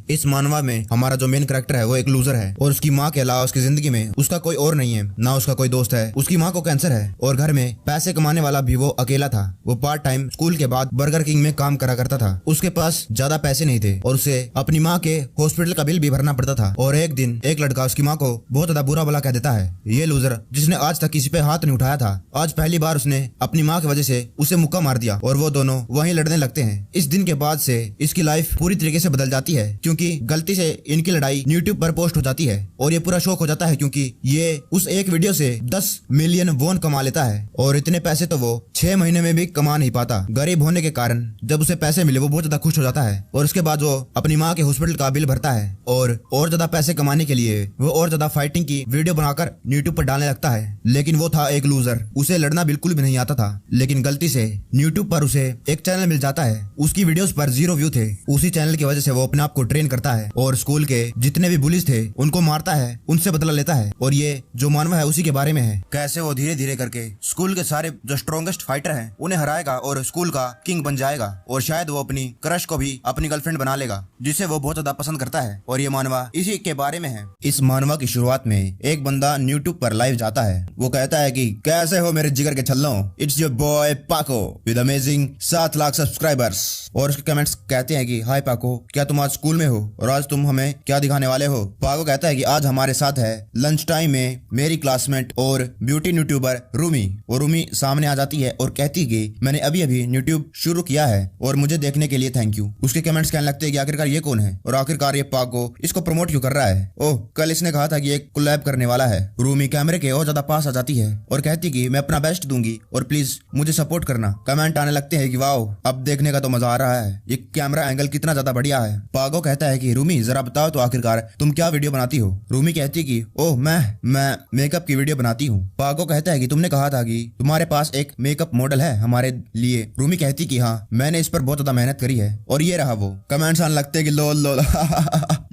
इस मानवा में हमारा जो मेन कैरेक्टर है वो एक लूजर है और उसकी माँ के अलावा उसकी जिंदगी में उसका कोई और नहीं है, ना उसका कोई दोस्त है। उसकी माँ को कैंसर है और घर में पैसे कमाने वाला भी वो अकेला था। वो पार्ट टाइम स्कूल के बाद बर्गर किंग में काम करा करता था। उसके पास ज्यादा पैसे नहीं थे और उसे अपनी माँ के हॉस्पिटल का बिल भी भरना पड़ता था। और एक दिन एक लड़का उसकी माँ को बहुत ज्यादा बुरा भला कह देता है। ये लूजर जिसने आज तक किसी पे हाथ नहीं उठाया था, आज पहली बार उसने अपनी माँ की वजह से उसे मुक्का मार दिया और वो दोनों वहीं लड़ने लगते हैं। इस दिन के बाद से इसकी लाइफ पूरी तरीके से बदल जाती है क्योंकि गलती से इनकी लड़ाई यूट्यूब पर पोस्ट हो जाती है और ये पूरा शौक हो जाता है क्योंकि ये उस एक वीडियो से 10 मिलियन वॉन कमा लेता है और इतने पैसे तो वो 6 महीने में भी कमा नहीं पाता। गरीब होने के कारण जब उसे पैसे मिले वो बहुत ज्यादा खुश हो जाता है और उसके बाद वो अपनी माँ के हॉस्पिटल का बिल भरता है और ज्यादा पैसे कमाने के लिए वो और ज्यादा फाइटिंग की वीडियो बनाकर यूट्यूब पर डालने लगता है। लेकिन वो था एक लूजर, उसे लड़ना बिल्कुल भी नहीं आता था। लेकिन गलती से यूट्यूब पर उसे एक चैनल मिल जाता है। उसकी वीडियोस पर 0 व्यू थे। उसी चैनल की वजह से वो अपने आप को ट्रेन करता है और स्कूल के जितने भी बुलिस थे उनको मारता है, उनसे बदला लेता है। और ये जो मानवा है उसी के बारे में है, कैसे वो धीरे धीरे करके स्कूल के सारे जो स्ट्रॉन्गेस्ट फाइटर हैं उन्हें हराएगा और स्कूल का किंग बन जाएगा और शायद वो अपनी क्रश को भी अपनी गर्लफ्रेंड बना लेगा जिसे वो बहुत ज्यादा पसंद करता है। और ये मानवा इसी के बारे में है। इस मानवा की शुरुआत में एक बंदा यूट्यूब पर लाइव जाता है। वो कहता है कि कैसे हो मेरे जिगर के छल्लों, इट्स योर बॉय पाको विद अमेजिंग 7 लाख सब्सक्राइबर्स। और उसके कमेंट्स कहते हैं कि हाय पाको, क्या तुम आज स्कूल में हो और आज तुम हमें क्या दिखाने वाले हो। पाको कहता है कि आज हमारे साथ है लंच टाइम में मेरी क्लासमेट और ब्यूटी यूट्यूबर रूमी। और रूमी सामने आ जाती है और कहती है कि मैंने अभी अभी यूट्यूब शुरू किया है और मुझे देखने के लिए थैंक यू। उसके कमेंट्स कहने लगते हैं कि आखिरकार ये कौन है और आखिरकार ये पाको इसको प्रमोट क्यों कर रहा है। ओह, कल इसने कहा था कि एक कोलैब करने वाला है। रूमी कैमरे के और ज्यादा पास आ जाती है और कहती कि मैं अपना बेस्ट दूंगी और प्लीज मुझे सपोर्ट करना। कमेंट आने लगते हैं कि वाओ, अब देखने का तो मजा आ रहा है, ये कैमरा एंगल कितना ज्यादा बढ़िया है। पागो कहता है कि रूमी जरा बताओ तो आखिरकार तुम क्या वीडियो बनाती हो। रूमी कहती कि ओह मैं मेकअप की वीडियो बनाती हूँ। पागो कहता है कि तुमने कहा था कि तुम्हारे पास एक मेकअप मॉडल है हमारे लिए। रूमी कहती कि हाँ, मैंने इस पर बहुत ज्यादा मेहनत करी है। और ये रहा वो। कमेंट्स आने लगते हैं कि लोल लोल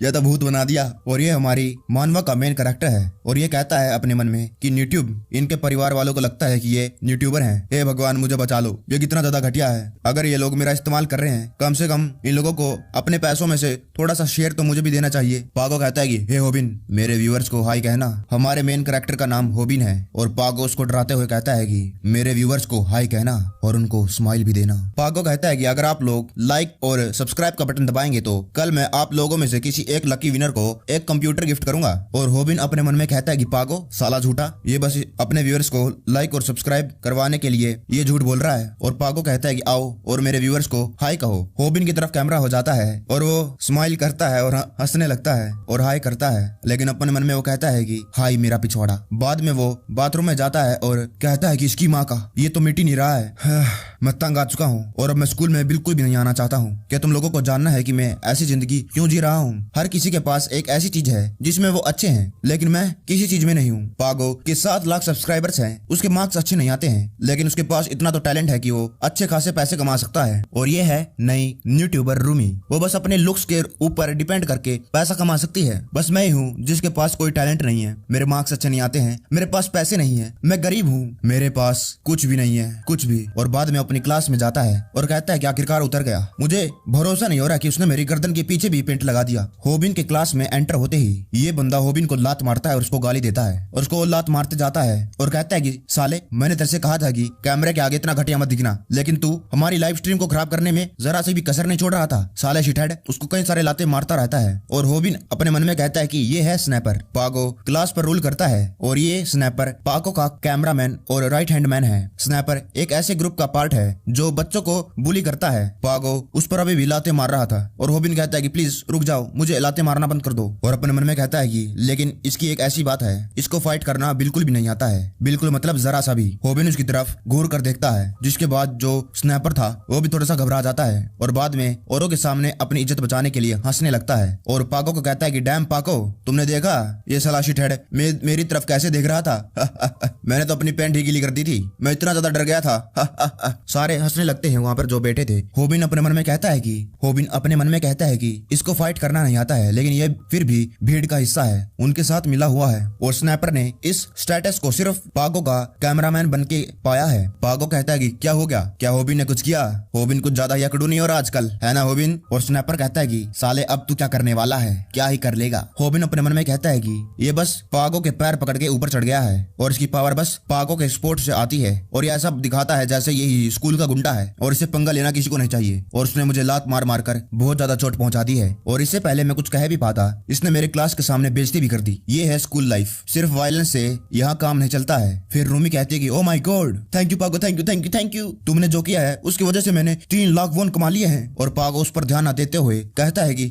यह तो भूत बना दिया। और ये हमारी मानवा का मेन कैरेक्टर है और ये कहता है अपने मन में कि यूट्यूब इनके परिवार वालों को लगता है कि ये यूट्यूबर हैं। हे भगवान मुझे बचा लो, ये कितना ज्यादा घटिया है। अगर ये लोग मेरा इस्तेमाल कर रहे हैं, कम से कम इन लोगों को अपने पैसों में से थोड़ा सा शेयर तो मुझे भी देना चाहिए। पागो कहता है कि हे होबिन, मेरे व्यूअर्स को हाई कहना। हमारे मेन कैरेक्टर का नाम होबिन है और पागो उसको डराते हुए कहता है कि मेरे व्यूअर्स को हाई कहना और उनको स्माइल भी देना। पागो कहता है कि अगर आप लोग लाइक और सब्सक्राइब का बटन दबाएंगे तो कल मैं आप लोगों में से किसी एक लकी विनर को एक कंप्यूटर गिफ्ट करूंगा। और होबिन अपने मन में कहता है कि पागो साला झूठा, ये बस अपने व्यूअर्स को लाइक और सब्सक्राइब करवाने के लिए ये झूठ बोल रहा है। और पागो कहता है कि आओ और मेरे व्यूअर्स को हाई कहो। होबिन की तरफ कैमरा हो जाता है और वो स्माइल करता है और हंसने लगता है और हाई करता है, लेकिन अपने मन में वो कहता है कि हाई मेरा पिछवाड़ा। बाद में वो बाथरूम में जाता है और कहता है कि इसकी माँ का ये तो मिट ही नहीं रहा है। मैं तंग आ चुका हूँ और अब मैं स्कूल में बिल्कुल भी नहीं आना चाहता हूँ। क्या तुम लोगों को जानना है कि मैं ऐसी जिंदगी क्यों जी रहा हूँ? हर किसी के पास एक ऐसी चीज है जिसमें वो अच्छे हैं, लेकिन मैं किसी चीज में नहीं हूँ। पागो के 7 लाख सब्सक्राइबर्स हैं, उसके मार्क्स अच्छे नहीं आते हैं, लेकिन उसके पास इतना तो टैलेंट है कि वो अच्छे खासे पैसे कमा सकता है। और ये है नई यूट्यूबर रूमी। वो बस अपने लुक्स के ऊपर डिपेंड करके पैसा कमा सकती है। बस मैं ही हूँ जिसके पास कोई टैलेंट नहीं है, मेरे मार्क्स अच्छे नहीं आते हैं, मेरे पास पैसे नहीं है, मैं गरीब हूँ, मेरे पास कुछ भी नहीं है, कुछ भी। और बाद में अपनी क्लास में जाता है और कहता है कि आखिरकार उतर गया। मुझे भरोसा नहीं हो रहा कि उसने मेरी गर्दन के पीछे भी पेंट लगा दिया। होबिन के क्लास में एंटर होते ही ये बंदा होबिन को लात मारता है और उसको गाली देता है और उसको लात मारते जाता है और कहता है कि साले, मैंने तेरे से कहा था कि कैमरे के आगे इतना घटिया मत दिखना, लेकिन तू हमारी लाइव स्ट्रीम को खराब करने में जरा से भी कसर नहीं छोड़ रहा था। साले शिटहेड उसको कई सारे लाते मारता रहता है। और होबिन अपने मन में कहता है कि ये है स्नैपर। पागो क्लास पर रूल करता है और ये स्नैपर पागो का कैमरामैन और राइट हैंड मैन है। स्नैपर एक ऐसे ग्रुप का पार्ट है जो बच्चों को बुली करता है। पागो उस पर अभी भी लाते मार रहा था और होबिन कहता है कि प्लीज रुक जाओ, मुझे लाते मारना बंद कर दो। और अपने मन में कहता है कि लेकिन इसकी एक ऐसी बात है, इसको फाइट करना बिल्कुल भी नहीं आता है, बिल्कुल मतलब जरा सा भी। होबिन उसकी तरफ घूर कर देखता है, जिसके बाद जो स्नैपर था वो भी थोड़ा सा घबरा जाता है और बाद में औरों के सामने अपनी इज्जत बचाने के लिए हंसने लगता है। और पाको को कहता है कि डैम पाको, तुमने देखा ये साला शिटहेड मेरी तरफ कैसे देख रहा था? मैंने तो अपनी पैंट ही गीली कर दी थी, मैं इतना ज्यादा डर गया था। सारे हंसने लगते हैं वहाँ पर जो बैठे थे। होबिन अपने मन में कहता है कि इसको फाइट करना नहीं आता है, लेकिन ये फिर भी भीड़ का हिस्सा है, उनके साथ मिला हुआ है। और स्नैपर ने इस स्टेटस को सिर्फ पागो का कैमरामैन बन के पाया है। पागो कहता है कि क्या हो गया, क्या होबिन ने कुछ किया? होबिन कुछ ज्यादा यकड़ू नहीं हो रहा आजकल, है ना होबिन? और स्नैपर कहता है कि साले अब तू क्या करने वाला है, क्या ही कर लेगा। होबिन अपने मन में कहता है कि ये बस पागो के पैर पकड़ के ऊपर चढ़ गया है और इसकी पावर बस पागो के स्पोर्ट से आती है और यह सब दिखाता है जैसे यही स्कूल का गुंडा है और इसे पंगा लेना किसी को नहीं चाहिए। और उसने मुझे लात मार मार कर बहुत ज्यादा चोट पहुंचा दी है और इससे पहले मैं कुछ कह भी पाता, इसने मेरे क्लास के सामने बेइज्जती भी कर दी। ये है स्कूल लाइफ, सिर्फ वायलेंस से यहाँ काम नहीं चलता है। फिर रूमी कहती है कि oh my God, thank you पागो, thank you thank you thank you. तुमने जो किया है उसकी वजह से मैंने 3 लाख वॉन कमा लिए हैं। और पागो उस पर ध्यान न देते हुए कहता है कि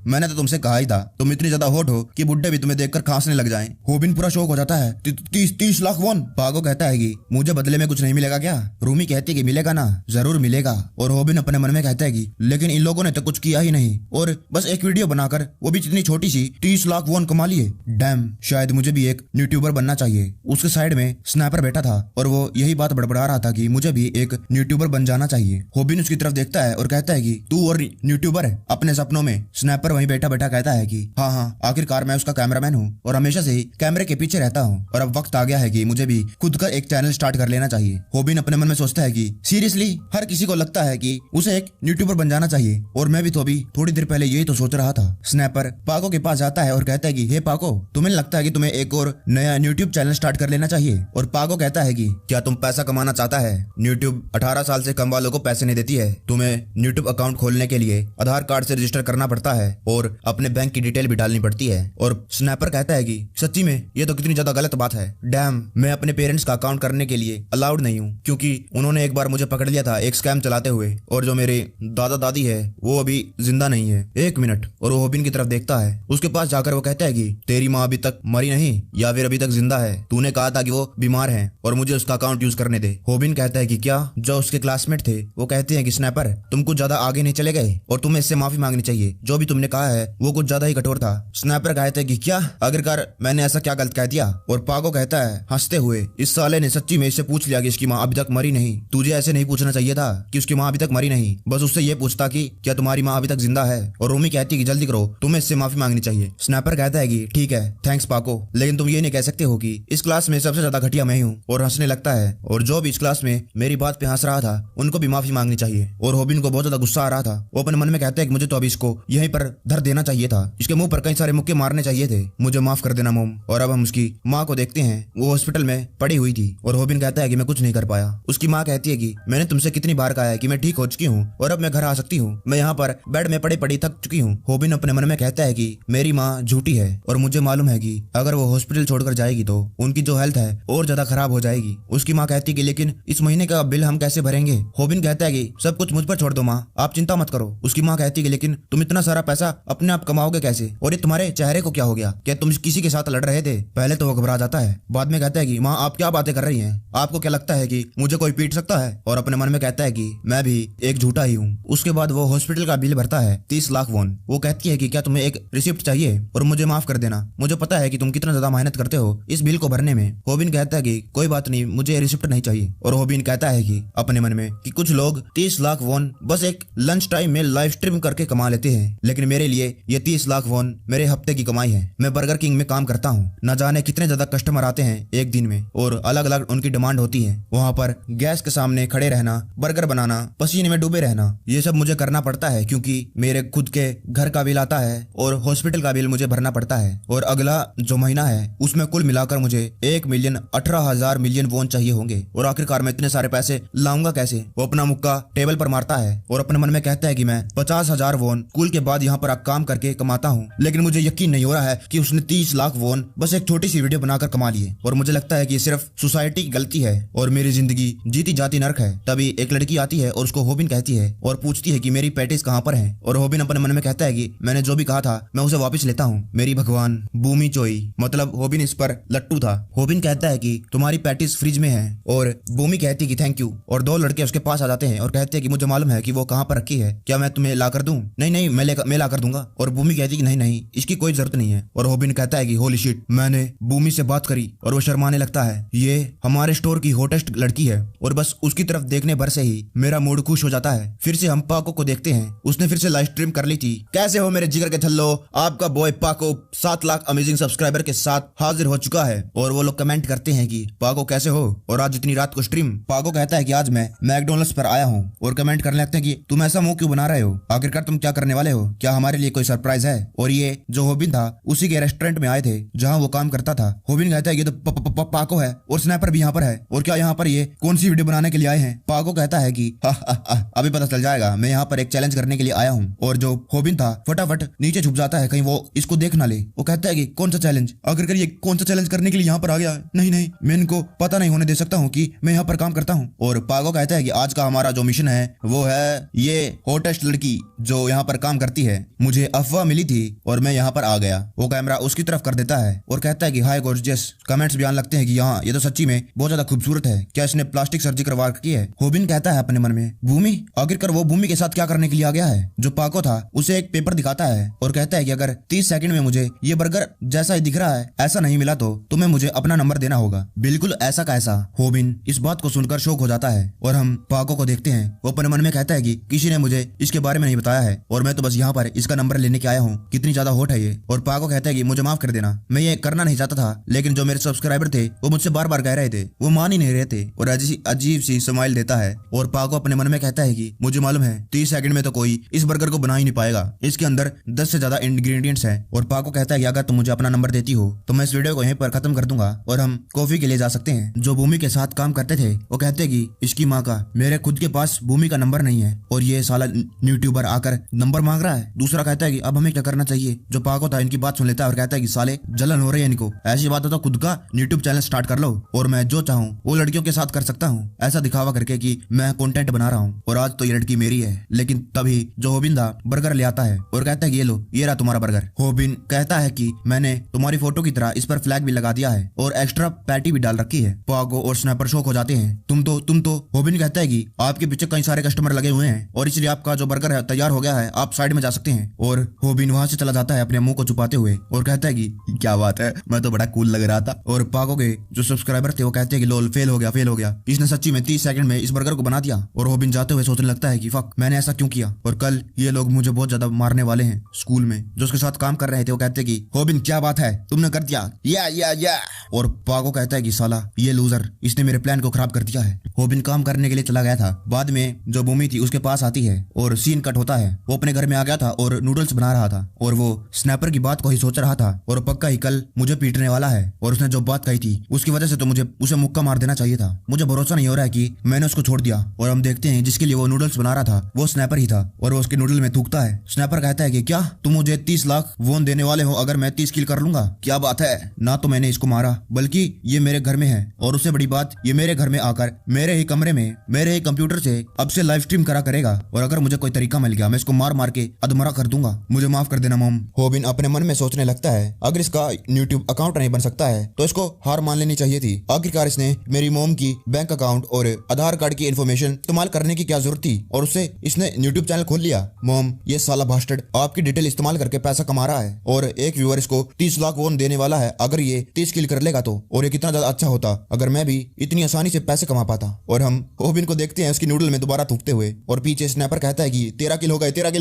मैंने तो तुमसे कहा ही था, तुम इतनी ज्यादा हॉट हो कि बुड्ढे भी तुम्हें देखकर खांसने लग जाएं। होबिन पूरा शौक हो जाता है। 30 लाख वॉन। पागो कहता है कि मुझे बदले में कुछ नहीं मिलेगा क्या? रूमी कहती है कि मिलेगा ना, जरूर मिलेगा। और होबिन अपने मन में कहता है कि लेकिन इन लोगों ने तो कुछ किया ही नहीं और बस एक वीडियो बनाकर वो भी इतनी छोटी सी 30 लाख वॉन कमा लिए। डैम, शायद मुझे भी एक यूट्यूबर बनना चाहिए। उसके साइड में स्नैपर बैठा था और वो यही बात बड़बड़ा रहा था कि मुझे भी एक यूट्यूबर बन जाना चाहिए। होबिन उसकी तरफ देखता है और कहता है कि तू और यूट्यूबर है अपने सपनों में। स्नैपर वहीं बैठा बैठा कहता है कि हाँ, आखिरकार मैं उसका कैमरामैन हूँ और हमेशा से ही कैमरे के पीछे रहता हूँ और अब वक्त आ गया है कि मुझे भी खुद का एक चैनल स्टार्ट कर लेना चाहिए। होबिन अपने मन में सोचता है कि सीरियसली हर किसी को लगता है कि उसे एक यूट्यूबर बन जाना चाहिए और मैं भी तो अभी थोड़ी देर पहले यही तो सोच रहा था। स्नैपर पाको के पास जाता है और कहता है कि हे पाको, तुम्हें लगता है कि तुम्हें एक और नया यूट्यूब चैनल स्टार्ट कर लेना चाहिए? और पाको कहता है कि क्या तुम पैसा कमाना चाहता है? यूट्यूब 18 साल से कम वालों को पैसे नहीं देती है। तुम्हें यूट्यूब अकाउंट खोलने के लिए आधार कार्ड से रजिस्टर करना पड़ता है और अपने बैंक की डिटेल भी डालनी पड़ती है। और स्नैपर कहता है कि सच्ची में ये तो कितनी ज्यादा गलत बात है। डैम, मैं अपने पेरेंट्स का अकाउंट करने के लिए अलाउड नहीं हूँ क्योंकि उन्होंने एक बार मुझे पकड़ लिया था एक स्कैम चलाते हुए और जो मेरे दादा दादी है वो अभी जिंदा नहीं है। 1 मिनट। और वो होबिन की तरफ देखता है। उसके पास जाकर वो कहता है कि तेरी माँ अभी तक मरी नहीं या फिर अभी तक जिंदा है? तूने कहा था कि वो बीमार है और मुझे उसका अकाउंट यूज करने दे। होबिन कहता है कि क्या? जो उसके क्लासमेट थे वो कहते हैं कि स्नैपर, तुम कुछ ज्यादा आगे नहीं चले गए और तुम्हें इससे माफी मांगनी चाहिए। जो भी तुमने कहा है वो कुछ ज्यादा ही कठोर था। स्नैपर कहता है कि क्या? आखिरकार मैंने ऐसा क्या गलत कह दिया? और पागो कहता है हंसते हुए, इस साले ने सच्ची में इससे पूछ लिया कि इसकी माँ अभी तक मरी नहीं। तुझे ऐसे नहीं पूछना चाहिए था कि उसकी माँ अभी तक मरी नहीं, बस उससे ये पूछता कि क्या तुम्हारी माँ अभी तक जिंदा है। और रूमी कहती है कि जल्दी करो, तुम्हें इससे माफी मांगनी चाहिए। स्नैपर कहता है कि ठीक है, थैंक्स पाको, लेकिन तुम ये नहीं कह सकते हो कि इस क्लास में सबसे ज्यादा घटिया मैं हूँ। और हंसने लगता है। और जो भी इस क्लास में मेरी बात पे हंस रहा था उनको भी माफी मांगनी चाहिए। और होबिन को बहुत ज्यादा गुस्सा आ रहा था। वो अपने मन में कहता है कि मुझे तो अभी इसको यहीं पर धर देना चाहिए था, इसके मुंह पर कई सारे मुक्के मारने चाहिए थे। मुझे माफ कर देना मोम। और अब हम उसकी माँ को देखते हैं, वो हॉस्पिटल में पड़ी हुई थी। और होबिन कहता है कि मैं कुछ नहीं कर पाया। उसकी माँ कहती है कि मैंने तुमसे कितनी बार कहा है कि मैं ठीक हो चुकी हूँ और अब मैं घर आ सकती हूँ, मैं यहाँ पर बेड में पड़ी पड़ी थक चुकी हूँ। होबिन अपने मन में कहता है कि मेरी माँ झूठी है और मुझे मालूम है कि अगर वो हॉस्पिटल छोड़कर जाएगी तो उनकी जो हेल्थ है और ज्यादा खराब हो जाएगी। उसकी माँ कहती है कि लेकिन इस महीने का बिल हम कैसे भरेंगे? होबिन कहता है कि सब कुछ मुझ पर छोड़ दो माँ, आप चिंता मत करो। उसकी माँ कहती है कि लेकिन तुम इतना सारा पैसा अपने आप कमाओगे कैसे? और ये तुम्हारे चेहरे को क्या हो गया? क्या तुम किसी के साथ लड़ रहे थे? पहले तो वो घबरा जाता है, बाद में कहता है कि माँ आप क्या बातें कर रही हैं? आपको क्या लगता है कि मुझे कोई पीट सकता है? और अपने मन में कहता है कि मैं भी एक झूठा ही हूँ। उसके बाद वो हॉस्पिटल का बिल भरता है 30 लाख वॉन। वो कहती है कि क्या तुम्हें एक रिसिप्ट चाहिए और मुझे माफ कर देना, मुझे पता है कि तुम कितना ज्यादा मेहनत करते हो इस बिल को भरने में। होबिन कहता है कि कोई बात नहीं, मुझे रिसिप्ट नहीं चाहिए। और होबिन कहता है कि अपने मन में कि कुछ लोग 30 लाख वॉन बस एक लंच टाइम में लाइव स्ट्रीम करके कमा लेते हैं, लेकिन मेरे लिए ये 30 लाख वॉन मेरे हफ्ते की कमाई है। मैं बर्गर किंग में काम करता हूँ, न जाने कितने ज्यादा कस्टमर आते हैं एक दिन में और अलग अलग उनकी डिमांड होती है। वहाँ पर गैस के सामने खड़े रहना, बर्गर बनाना, पसीने में डूबे रहना, ये सब मुझे करना पड़ता है क्योंकि मेरे खुद के घर का बिल आता है और हॉस्पिटल का बिल मुझे भरना पड़ता है। और अगला जो महीना है उसमें कुल मिलाकर मुझे 1,18,000 मिलियन वॉन चाहिए होंगे। और आखिरकार मैं इतने सारे पैसे लाऊंगा कैसे? वो अपना मुक्का टेबल पर मारता है और अपने मन में कहता है कि मैं 50,000 वॉन स्कूल के बाद यहाँ पर काम करके कमाता हूँ, लेकिन मुझे यकीन नहीं हो रहा है कि उसने 30 लाख वॉन बस एक छोटी सी वीडियो बनाकर कमा लिए। और मुझे लगता है कि सिर्फ सोसाइटी की गलती है और मेरी जिंदगी जीती जाती नर्क है। तभी एक लड़की आती है और उसको होबिन कहती है और पूछती है कि मेरी पैटिस कहाँ पर है? और होबिन अपने मन में कहता है कि मैंने जो भी कहा था मैं उसे वापस लेता हूँ। मेरी भगवान बूमी चोई, मतलब होबिन इस पर लट्टू था। होबिन कहता है कि तुम्हारी पैटिस फ्रिज में है और बूमी कहती है कि थैंक यू। और 2 लड़के उसके पास आ जाते हैं और कहते हैं कि मुझे मालूम है कि वो कहाँ पर रखी है, क्या मैं तुम्हें ला कर दूं? नहीं नहीं, मैं ला कर दूंगा। और बूमी कहती है कि नहीं नहीं, इसकी कोई जरूरत नहीं है। और होबिन कहता है कि होली शिट, मैंने बूमी से बात करी और वो शर्माने लगता है। ये हमारे स्टोर की हॉटेस्ट लड़की है और बस उसकी तरफ देखने भर से ही मेरा मूड खुश हो जाता है। फिर से हम पाको को देखते हैं। उसने फिर से लाइव स्ट्रीम कर ली थी। कैसे हो मेरे जिगर के छल्लो, आपका बॉय पाको 7 लाख अमेजिंग सब्सक्राइबर के साथ हाजिर हो चुका है। और वो लोग कमेंट करते हैं कि पाको कैसे हो और आज इतनी रात को स्ट्रीम। पाको कहता है कि आज मैं मैकडोनल्ड्स पर आया हूँ और कमेंट करने लगते हैं कि तुम ऐसा मुंह क्यों बना रहे हो, आखिरकार तुम क्या करने वाले हो, क्या हमारे लिए कोई सरप्राइज है। और ये जो होबिन था उसी के रेस्टोरेंट में आए थे जहाँ वो काम करता था। होबिन कहता है ये तो पाको है और स्नैपर भी यहाँ पर है, और क्या यहाँ पर ये कौन सी वीडियो बनाने के लिए आए हैं। पाको कहता है कि अभी पता चल जाएगा, मैं यहाँ पर एक चैलेंज करने के लिए आया हूँ। और जो होबिन था फटाफट नीचे छुप जाता है कहीं वो इसको देख ना ले। वो कहता है कि कौन सा चैलेंज, आखिरकार ये कौन सा चैलेंज करने के लिए यहाँ पर आ गया है। नहीं मैं इनको पता नहीं होने दे सकता हूँ कि मैं यहाँ पर काम करता हूँ। और पाको कहता है कि आज का हमारा जो मिशन है वो है ये हॉटेस्ट लड़की जो यहाँ पर काम करती है, मुझे अफवाह मिली थी और मैं यहाँ पर आ गया। वो कैमरा उसकी तरफ कर देता है और कहता है कि हाय गॉर्जियस। कमेंट्स भी आने लगते हैं कि यहाँ ये तो सच्ची में बहुत ज्यादा खूबसूरत है, क्या इसने प्लास्टिक सर्जरी करवा रखी है। होबिन कहता है अपने मन में भूमि, आखिरकार वो भूमि के साथ क्या करने के लिए आ गया है। जो पाको था उसे एक पेपर दिखाता है और कहता है कि अगर 30 सेकंड में मुझे ये बर्गर जैसा ही दिख रहा है ऐसा नहीं मिला तो तुम्हें मुझे अपना नंबर देना होगा। बिल्कुल ऐसा कैसा। होबिन इस बात को सुनकर शौक हो जाता है और हम पाको को देखते हैं। वो अपने मन में कहता है कि किसी ने मुझे इसके बारे में नहीं बताया है और मैं तो बस यहाँ पर इसका नंबर लेने के आया हूँ, कितनी ज्यादा हॉट है ये। और पाको कहता है कि मुझे माफ कर देना, मैं ये करना नहीं चाहता था, लेकिन जो मेरे सब्सक्राइबर थे वो मुझसे बार बार कह रहे थे, वो मान ही नहीं रहे थे। और अजीब सी स्माइल देता है और पाको अपने मन में कहता है कि मुझे मालूम है 30 सेकंड में तो कोई इस बर्गर को बना ही नहीं पाएगा, इसके अंदर 10 से ज्यादा इंग्रेडिएंट्स हैं। और पाको कहता है कि अगर तुम मुझे अपना नंबर देती हो तो मैं इस वीडियो को यहीं पर खत्म कर दूंगा और हम कॉफी के लिए जा सकते हैं। जो भूमि के साथ काम करते थे वो कहते हैं कि इसकी माँ का, मेरे खुद के पास भूमि का नंबर नहीं है और ये साला यूट्यूबर आकर नंबर मांग रहा है। दूसरा कहता है कि अब हमें क्या करना चाहिए। जो पाको था इनकी बात सुन लेता है और कहता है कि साले जलन हो रही है इनको, ऐसी बात हो तो खुद का यूट्यूब चैनल स्टार्ट कर लो और मैं जो चाहूँ वो लड़कियों के साथ कर सकता हूँ, ऐसा दिखावा करके कि मैं कंटेंट बना रहा हूँ और आज तो ये लड़की मेरी है। लेकिन तभी जो होबिन था बर्गर ले आता है और कहता है कि ये लो, ये रहा तुम्हारा बर्गर। होबिन कहता है कि मैंने तुम्हारी फोटो की तरह इस पर फ्लैग भी लगा दिया है और एक्स्ट्रा पैटी भी डाल रखी है। पाको और स्नैपर शॉक हो जाते हैं। तुम तो होबिन कहता है कि आपके पीछे कई सारे कस्टमर लगे हुए हैं और इसलिए आपका जो बर्गर है तैयार हो गया है, आप साइड में जा सकते हैं। और होबिन वहां से चला जाता है अपने मुंह को छुपाते हुए और कहता है कि क्या बात है, मैं तो बड़ा कूल लग रहा था। और पाको के जो सब्सक्राइबर थे वो कहते हैं कि लोल फेल हो गया, इसने सच्ची में 30 सेकंड में इस बर्गर को बना दिया। और होबिन जाते हुए सोचने लगता है कि फक, मैंने ऐसा क्यों किया और कल ये लोग मुझे बहुत ज्यादा मारने वाले हैं। स्कूल में जो उसके साथ काम कर रहे थे वो कहते हैं कि होबिन क्या बात है, तुमने कर दिया या। और पाको कहता है कि साला ये लूजर, इसने मेरे प्लान को खराब कर दिया है। होबिन काम करने के लिए चला गया था। बाद में जो भूमि थी उसके पास आती है और सीन कट होता है। वो अपने घर में आ गया था और नूडल्स बना रहा था और वो स्नैपर की बात को ही सोच रहा था और पक्का ही कल मुझे पीटने वाला है और उसने जो बात कही थी उसकी वजह से तो मुझे उसे मुक्का मार देना चाहिए था। मुझे भरोसा नहीं हो रहा है कि मैंने उसको छोड़ दिया। और हम देखते हैं जिसके लिए वो नूडल्स बना रहा था वो स्नैपर ही था और वो उसके नूडल में थूकता है। स्नैपर कहता है कि क्या तुम मुझे 30 लाख वोन देने वाले हो अगर मैं 30 किल कर लूंगा। क्या बात है, ना तो मैंने इसको मारा बल्कि ये मेरे घर में है और उससे बड़ी बात ये मेरे घर में आकर मेरे ही कमरे में मेरे ही कंप्यूटर से अब से लाइव स्ट्रीम करेगा और अगर मुझे कोई तरीका मिल गया मैं इसको मार के अधमरा कर दूंगा, मुझे माफ कर देना मॉम। होबिन अपने मन में सोचने लगता है अगर इसका यूट्यूब अकाउंट नहीं बन सकता है तो इसको हार मान लेनी चाहिए थी। आखिरकार इसने मेरी मॉम की बैंक अकाउंट और आधार कार्ड की इन्फॉर्मेशन इस्तेमाल करने की क्या जरूरत थी और उससे इसने यूट्यूब चैनल खोल लिया। मॉम, ये साला बास्टर्ड आपकी डिटेल इस्तेमाल करके पैसा कमा रहा है और एक व्यूअर इसको 30 लाख वोन देने वाला है अगर ये 30 किल कर लेगा तो। और ये कितना ज्यादा अच्छा होता अगर मैं भी इतनी आसानी से पैसे कमा पाता। और हम होबिन को देखते हैं उसकी नूडल में दोबारा थूकते हुए और पीछे स्नैपर कहता है कि 13 किल हो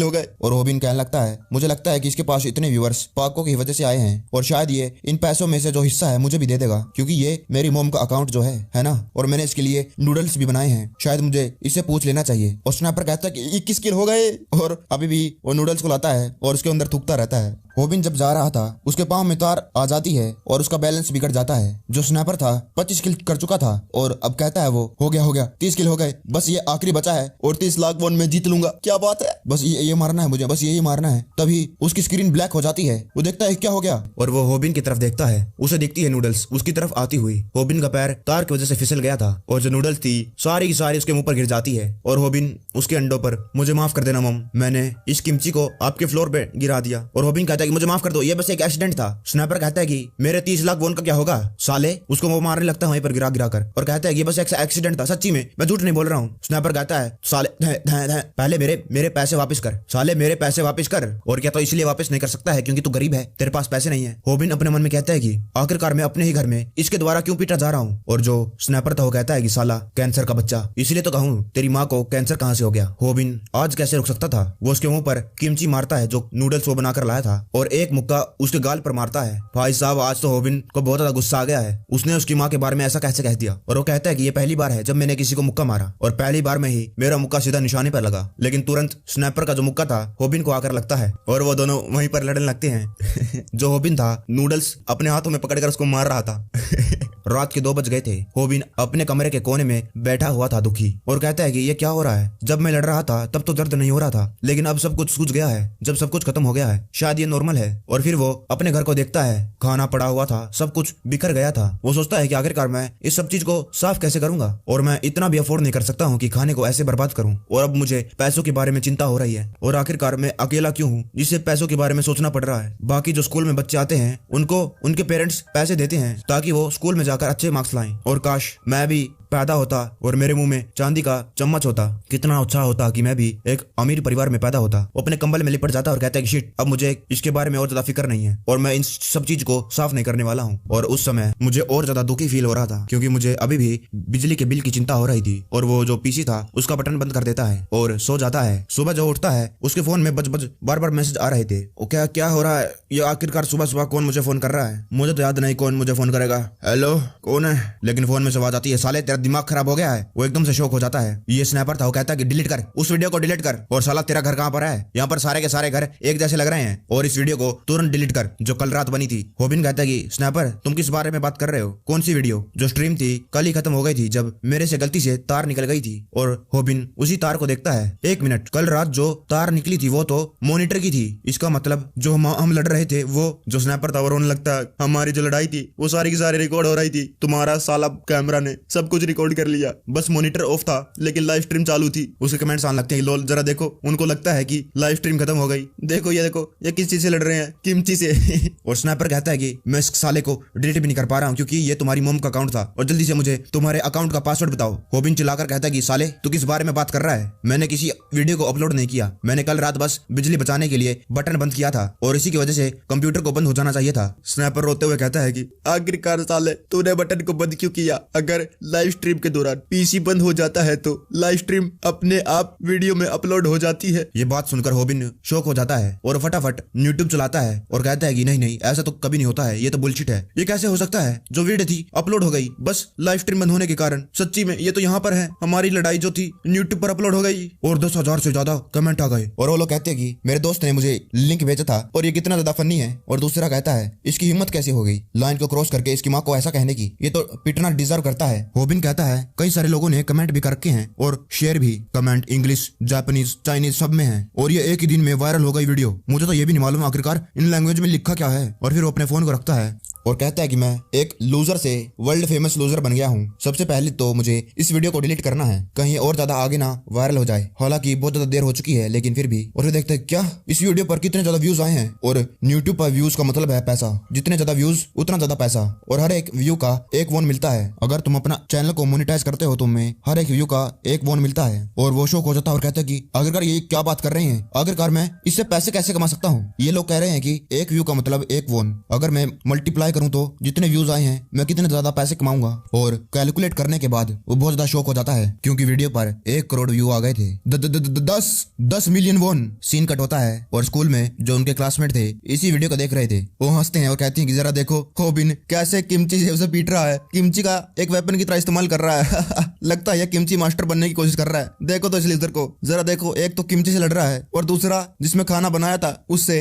गए। और होबिन कहने लगता है मुझे लगता है कि इसके पास इतने व्यूअर्स पाको की वजह से आए हैं और शायद ये इन पैसों में से जो हिस्सा है मुझे भी दे देगा क्योंकि ये मेरी मॉम का अकाउंट जो है ना, और मैंने इसके लिए नूडल्स भी बनाए हैं, शायद मुझे इससे पूछ लेना चाहिए। और स्नैपर कहता है कि 21 किल हो गए और अभी भी वो नूडल्स को लाता है और उसके अंदर थूकता रहता है। होबिन जब जा रहा था उसके पांव में तार आ जाती है और उसका बैलेंस बिगड़ जाता है। जो स्नैपर था 25 किल कर चुका था और अब कहता है वो हो गया 30 किल हो गए, बस ये आखिरी बचा है और 30 लाख वोन में जीत लूंगा। क्या बात है, बस ये मारना है मुझे, बस यही मारना है। तभी उसकी स्क्रीन ब्लैक हो जाती है। वो देखता है क्या हो गया और वो होबिन की तरफ देखता है। उसे दिखती है नूडल्स उसकी तरफ आती हुई। होबिन का पैर तार की वजह से फिसल गया था और जो नूडल्स थी सारी की सारी उसके मुंह पर गिर जाती है। और होबिन उसके अंडों पर, मुझे माफ कर देना मॉम, मैंने इस किमची को आपके फ्लोर पे गिरा दिया। और होबिन कहता है कि मुझे माफ कर दो, ये बस एक एक्सीडेंट था। स्नैपर कहता है कि मेरे 30 लाख वोन का क्या होगा साले, उसको वो मारने लगता है वहीं पर गिरा कर और कहता है ये बस एक एक्सीडेंट था, सच्ची में मैं झूठ नहीं बोल रहा हूँ। स्नैपर कहता है साले पहले मेरे पैसे वापस कर, साले मेरे पैसे वापस कर। और क्या तो इसलिए वापस नहीं कर सकता है क्योंकि तू गरीब है, तेरे पास पैसे नहीं है। होबिन अपने मन में कहता है कि आखिरकार मैं अपने ही घर में इसके द्वारा क्यों पीटा जा रहा हूँ। और जो स्नैपर था वो कहता है कि साला कैंसर का बच्चा, इसलिए तो कहूँ तेरी माँ को कैंसर कहाँ से हो गया। होबिन आज कैसे रुक सकता था। वो उसके मुंह पर किमची मारता है जो नूडल्स वो बनाकर लाया था और एक मुक्का उसके गाल पर मारता है। भाई साहब आज तो होबिन को बहुत ज्यादा गुस्सा आ गया है। उसने उसकी माँ के बारे में ऐसा कैसे कह दिया और वो कहता है कि ये पहली बार है जब मैंने किसी को मुक्का मारा और पहली बार में ही मेरा मुक्का सीधा निशाने पर लगा। लेकिन तुरंत स्नैपर का जो मुक्का था होबिन को आकर लगता है और वो दोनों वहीं पर लड़ने लगते हैं। जो होबिन था नूडल्स अपने हाथों में पकड़कर उसको मार रहा था। रात के 2 बज गए थे। होबिन अपने कमरे के कोने में बैठा हुआ था दुखी और कहता है कि ये क्या हो रहा है। जब मैं लड़ रहा था तब तो दर्द नहीं हो रहा था, लेकिन अब सब कुछ सूझ गया है। जब सब कुछ खत्म हो गया है शायद ये नॉर्मल है। और फिर वो अपने घर को देखता है, खाना पड़ा हुआ था, सब कुछ बिखर गया था। वो सोचता है कि आखिरकार मैं इस सब चीज को साफ कैसे करूंगा और मैं इतना भी अफोर्ड नहीं कर सकता हूँ कि खाने को ऐसे बर्बाद करूँ। और अब मुझे पैसों के बारे में चिंता हो रही है और आखिरकार मैं अकेला क्यों हूँ जिससे पैसों के बारे में सोचना पड़ रहा है। बाकी जो स्कूल में बच्चे आते हैं उनको उनके पेरेंट्स पैसे देते हैं ताकि वो स्कूल में जाकर अच्छे मार्क्स लाएं। और काश मैं भी पैदा होता और मेरे मुंह में चांदी का चम्मच होता। कितना अच्छा होता कि मैं भी एक अमीर परिवार में पैदा होता। वो अपने कंबल में लिपट जाता और कहता है कि शिट, अब मुझे इसके बारे में और ज्यादा फिक्र नहीं है और मैं इन सब चीज को साफ नहीं करने वाला हूँ। और उस समय मुझे और ज्यादा दुखी फील हो रहा था क्योंकि मुझे अभी भी बिजली के बिल की चिंता हो रही थी। और वो जो पीसी था उसका बटन बंद कर देता है और सो जाता है। सुबह जो उठता है उसके फोन में बज बज बार बार मैसेज आ रहे थे। वो क्या क्या हो रहा है ये, आखिरकार सुबह सुबह कौन मुझे फोन कर रहा है। मुझे तो याद नहीं कौन मुझे फोन करेगा। हेलो कौन है, लेकिन फोन में से आवाज आती है, साले तेरा दिमाग खराब हो गया है। वो एकदम से शॉक हो जाता है। ये स्नैपर था। वो कहता है कि डिलीट कर, उस वीडियो को डिलीट कर। और साला तेरा घर कहाँ पर है, यहाँ पर सारे के सारे घर एक जैसे लग रहे हैं और इस वीडियो को तुरंत डिलीट कर जो कल रात बनी थी। होबिन कहता है कि स्नैपर तुम किस बारे में बात कर रहे हो, कौन सी वीडियो। जो स्ट्रीम थी कल ही खत्म हो गई थी जब मेरे से गलती से तार निकल गई थी। और होबिन उसी तार को देखता है। 1 मिनट, कल रात जो तार निकली थी वो तो मॉनिटर की थी। इसका मतलब जो हम लड़ रहे थे वो जो स्नैपर था वो रोने लगता है। हमारी जो लड़ाई थी वो सारी की सारी रिकॉर्ड हो रही थी, तुम्हारा साला कैमरा ने सब कुछ रिकॉर्ड कर लिया, बस मॉनिटर ऑफ था लेकिन लाइव स्ट्रीम चालू थी। उसके कमेंट्स आने लगते हैं, लोल जरा देखो। उनको लगता है कि लाइव स्ट्रीम खत्म हो गई। देखो ये किस चीज से लड़ रहे हैं, किमची से। और स्नैपर कहता है कि मैं इस साले को डिलीट भी नहीं कर पा रहा हूँ क्योंकि ये तुम्हारी मॉम का अकाउंट था और जल्दी से मुझे तुम्हारे अकाउंट का पासवर्ड बताओ। होबिन चिल्लाकर कहता है कि साले तू किस बारे में बात कर रहा है, मैंने किसी वीडियो को अपलोड नहीं किया, मैंने कल रात बस बिजली बचाने के लिए बटन बंद किया था और इसी की वजह से कंप्यूटर को बंद हो जाना चाहिए था। स्नैपर रोते हुए कहता है कि आखिरकार साले तूने बटन को बंद क्यों किया। अगर लाइव स्ट्रीम के दौरान पीसी बंद हो जाता है तो लाइव स्ट्रीम अपने आप वीडियो में अपलोड हो जाती है। ये बात सुनकर होबिन शॉक हो जाता है और फटाफट यूट्यूब चलाता है और कहता है कि नहीं ऐसा तो कभी नहीं होता है, ये तो बुलशिट है। ये कैसे हो सकता है, जो वीडियो थी अपलोड हो गई बस लाइव स्ट्रीम बंद होने के कारण। सच्ची में ये तो यहाँ पर है, हमारी लड़ाई जो थी यूट्यूब पर अपलोड हो गई और 10,000 से ज्यादा कमेंट आ गए। और वो लोग कहते हैं कि मेरे दोस्त ने मुझे लिंक भेजा था और ये कितना ज्यादा फनी है। और दूसरा कहता है इसकी हिम्मत कैसे हो गई लाइन को क्रॉस करके इसकी माँ को ऐसा कहने की, ये तो पिटना डिजर्व करता है। होबिन कहता है कई सारे लोगों ने कमेंट भी कर रखे हैं और शेयर भी, कमेंट इंग्लिश, जापानीज, चाइनीज सब में है और ये एक ही दिन में वायरल हो गई वीडियो। मुझे तो ये भी नहीं मालूम आखिरकार इन लैंग्वेज में लिखा क्या है। और फिर वो अपने फोन को रखता है और कहता है कि मैं एक लूजर से वर्ल्ड फेमस लूजर बन गया हूँ। सबसे पहले तो मुझे इस वीडियो को डिलीट करना है कहीं और ज्यादा आगे ना वायरल हो जाए। हालांकि बहुत ज्यादा देर हो चुकी है लेकिन फिर भी। और फिर देखते हैं क्या इस वीडियो पर कितने ज्यादा व्यूज आए हैं। और यूट्यूब पर व्यूज का मतलब है पैसा, जितने ज्यादा व्यूज उतना ज्यादा पैसा और हर एक व्यू का 1 वोन मिलता है। अगर तुम अपना चैनल को मोनेटाइज करते हो तो तुम्हें हर एक व्यू का 1 वोन मिलता है। और वो शौक हो जाता है और कहता है कि आखिरकार ये क्या बात कर रहे हैं, आखिरकार मैं इससे पैसे कैसे कमा सकता हूँ। ये लोग कह रहे हैं कि 1 व्यू का मतलब 1 वोन, अगर मैं मल्टीप्लाई करूँ तो जितने व्यूज आए हैं मैं कितने ज्यादा पैसे कमाऊंगा। और कैलकुलेट करने के बाद वो बहुत ज्यादा शौक हो जाता है क्योंकि वीडियो पर 1 करोड़ व्यू आ गए थे। 10 मिलियन वोन। सीन कट होता है और स्कूल में जो उनके क्लासमेट थे इसी वीडियो को देख रहे थे। वो हंसते हैं और कहते हैं कि जरा देखो होबिन कैसे किमची से उसे पीट रहा है, किमची का एक वेपन की तरह इस्तेमाल कर रहा है। लगता है किमची मास्टर बनने की कोशिश कर रहा है। देखो तो इसलिए को जरा देखो, एक तो किमची से लड़ रहा है और दूसरा जिसमें खाना बनाया था उससे।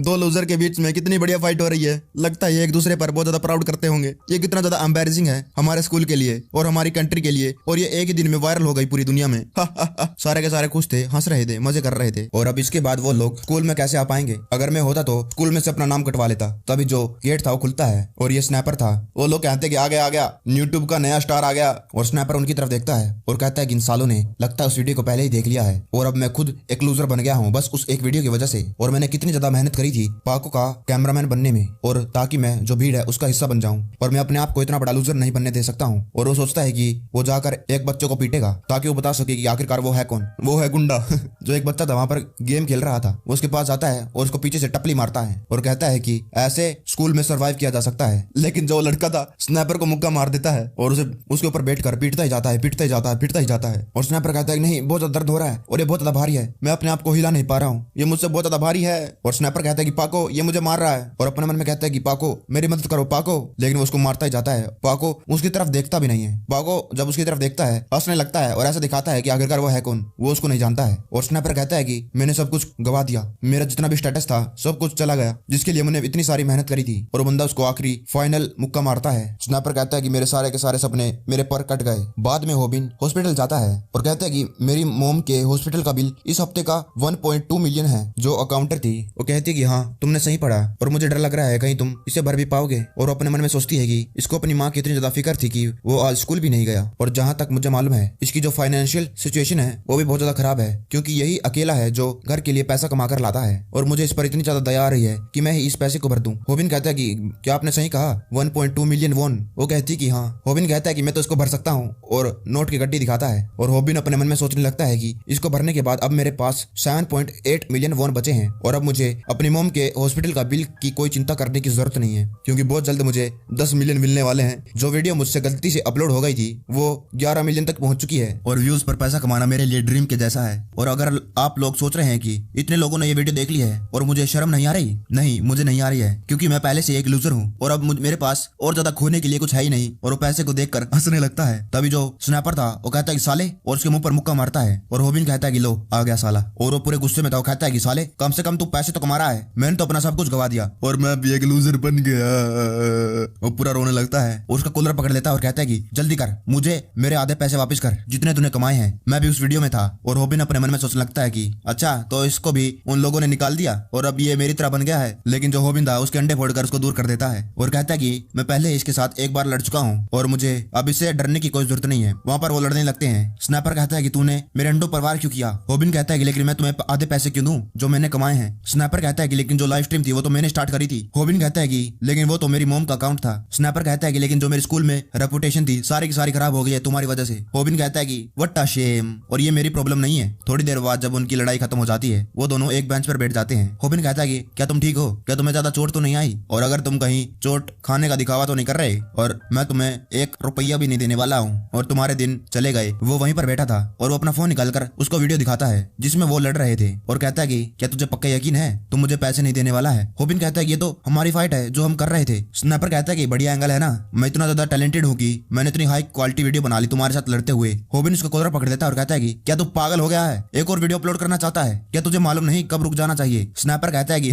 2 लूजर के बीच में कितनी बढ़िया फाइट हो रही है। लगता है एक दूसरे पर बहुत ज्यादा प्राउड करते होंगे। ये कितना ज्यादा एम्बैरेसिंग है हमारे स्कूल के लिए और हमारी कंट्री के लिए। और ये एक ही दिन में वायरल हो गई पूरी दुनिया में। सारे के सारे खुश थे, हंस रहे थे, मजे कर रहे थे। और अब इसके बाद वो लोग स्कूल में कैसे आ पाएंगे। अगर मैं होता तो स्कूल में से अपना नाम कटवा लेता। तभी जो गेट था वो खुलता है और ये स्नैपर था। वो लोग कहते कि आ गया यूट्यूब का नया स्टार आ गया। और स्नैपर उनकी तरफ देखता है और कहता है कि इन सालों ने लगता है उस वीडियो को पहले ही देख लिया है और अब मैं खुद एक लूजर बन गया हूँ बस उस एक वीडियो की वजह से। और मैंने कितनी ज्यादा मेहनत करी करी थी पाको का कैमरामैन बनने में, और ताकि मैं जो भीड़ है उसका हिस्सा बन जाऊं, और मैं अपने आप को इतना बड़ा लूजर नहीं बनने दे सकता हूं। और वो सोचता है कि वो जाकर एक बच्चे को पीटेगा ताकि वो बता सके कि आखिरकार वो है कौन। वो है गुंडा जो एक बच्चा था वहां पर गेम खेल रहा था, वो उसके पास आता है और उसको पीछे से टपली मारता है और कहता है कि ऐसे स्कूल में सर्वाइव किया जा सकता है। लेकिन जो लड़का था स्नैपर को मुक्का मार देता है और उसे उसके ऊपर बैठकर पीटता ही जाता है, पीटता ही जाता है, पीटता ही जाता है। और स्नैपर कहता है कि नहीं, बहुत ज्यादा दर्द हो रहा है और ये बहुत ज्यादा भारी है, मैं अपने आप को हिला नहीं पा रहा हूँ, ये मुझसे बहुत ज्यादा भारी है। और स्नैपर कहता है कि पाको ये मुझे मार रहा है, और अपने मन में कहता है कि पाको मेरी मदद करो पाको, लेकिन वो उसको मारता ही जाता है। पाको उसकी तरफ देखता भी नहीं है। पाको जब उसकी तरफ देखता है हंसने लगता है और ऐसा दिखाता है कि आखिरकार वो है कौन, वो उसको नहीं जानता है। और स्नैपर कहता है कि मैंने सब कुछ गवा दिया, मेरा जितना भी स्टेटस था सब कुछ चला गया जिसके लिए मैंने इतनी सारी मेहनत करी थी। और बंदा उसको आखिरी फाइनल मुक्का मारता है। स्नैपर कहता है कि मेरे सारे के सारे सपने मेरे पर कट गए। बाद में होबिन हॉस्पिटल जाता है और कहता है कि मेरी मोम के हॉस्पिटल का बिल इस हफ्ते का 1.2 मिलियन है। जो अकाउंटर थी वो कहती है कि हाँ तुमने सही पढ़ा और मुझे डर लग रहा है कहीं तुम इसे भर भी पाओगे। और अपने मन में सोचती है कि इसको अपनी माँ की इतनी ज्यादा फिक्र थी कि वो आज स्कूल भी नहीं गया। और जहाँ तक मुझे मालूम है इसकी जो फाइनेंशियल सिचुएशन है वो भी बहुत ज्यादा खराब है, क्योंकि यही अकेला है जो घर के लिए पैसा कमा कर लाता है। और मुझे इस पर इतनी ज्यादा दया आ रही है कि मैं ही इस पैसे को भर दूं। होबिन कहता है कि क्या आपने सही कहा 1.2 मिलियन वॉन? वो कहती है कि हाँ। होबिन कहता है कि मैं तो इसको भर सकता हूँ और नोट की गड्डी दिखाता है। और होबिन अपने मन में सोचने लगता है कि इसको भरने के बाद अब मेरे पास 7.8 मिलियन वॉन बचे हैं और अब मुझे अपनी मोम के हॉस्पिटल का बिल की कोई चिंता करने की जरूरत नहीं है, क्योंकि बहुत जल्द मुझे 10 मिलियन मिलने वाले हैं। जो वीडियो मुझसे गलती से अपलोड हो गई थी वो 11 मिलियन तक पहुंच चुकी है और व्यूज पर पैसा कमाना मेरे लिए ड्रीम के जैसा है। और अगर आप लोग सोच रहे हैं कि इतने लोगों ने ये वीडियो देख ली है और मुझे शर्म नहीं आ रही, नहीं मुझे नहीं आ रही है, क्योंकि मैं पहले से एक लूजर हूँ और अब मेरे पास और ज्यादा खोने के लिए कुछ है ही नहीं। और वो पैसे को देखकर हंसने लगता है। तभी जो स्नैपर था वो कहता है कि साले, और उसके मुंह पर मुक्का मारता है। और होबिन कहता है कि लो आ गया साला। और वो पूरे गुस्से में था, वो कहता है कि साले कम से कम तू पैसे तो कमा रहा है, मैंने तो अपना सब कुछ गवा दिया और मैं भी एक लूजर बन गया। वो पूरा रोने लगता है और उसका कॉलर पकड़ लेता है और कहता है कि जल्दी कर, मुझे मेरे आधे पैसे वापस कर जितने तूने कमाए हैं, मैं भी उस वीडियो में था। और होबिन अपने मन में सोचने लगता है कि अच्छा तो इसको भी उन लोगों ने निकाल दिया और अब ये मेरी तरह बन गया है। लेकिन जो होबिन था उसके अंडे फोड़कर उसको दूर कर देता है और कहता है कि मैं पहले इसके साथ एक बार लड़ चुका हूँ और मुझे अब इससे डरने की कोई जरूरत नहीं है। वहाँ पर वो लड़ने लगते हैं। स्नैपर कहता है कि तूने मेरे अंडों पर वार क्यों किया? होबिन कहता है कि लेकिन मैं तुम्हें आधे पैसे क्यों दूं जो मैंने कमाए हैं? स्नैपर कहता है कि लेकिन जो लाइव स्ट्रीम थी वो तो मैंने स्टार्ट करी थी। होबिन कहता है कि लेकिन वो तो मेरी मोम का अकाउंट था। स्नैपर कहता है कि लेकिन जो मेरे स्कूल में रेपुटेशन थी सारी की सारी खराब हो गई है तुम्हारी वजह से। होबिन कहता है कि व्हाट अ शेम, और ये मेरी प्रॉब्लम नहीं है। थोड़ी देर बाद जब उनकी लड़ाई खत्म हो जाती है वो दोनों एक बेंच पर बैठ जाते हैं। होबिन कहता है कि क्या तुम ठीक हो? क्या तुम्हें ज्यादा चोट तो नहीं आई? और अगर तुम कहीं चोट खाने का दिखावा तो नहीं कर रहे? और मैं तुम्हें 1 रुपया भी नहीं देने वाला हूँ और तुम्हारे दिन चले गए। वो वहीं पर बैठा था और वो अपना फोन निकालकर उसको वीडियो दिखाता है जिसमें वो लड़ रहे थे और कहता है कि क्या तुझे पक्का यकीन है तुम मुझे पैसे नहीं देने वाला है? होबिन कहता है कि ये तो हमारी फाइट है जो हम कर रहे थे। स्नैपर कहता है कि बढ़िया एंगल है ना, मैं इतना ज्यादा टैलेंटेड हूँ कि मैंने इतनी हाई क्वालिटी वीडियो बना ली तुम्हारे साथ लड़ते हुए। होबिन उसको कॉलर पकड़ देता है और कहता है कि क्या तू पागल हो गया है? एक और वीडियो अपलोड करना चाहता है? क्या तुझे मालूम नहीं कब रुक जाना चाहिए? स्नैपर कहता है कि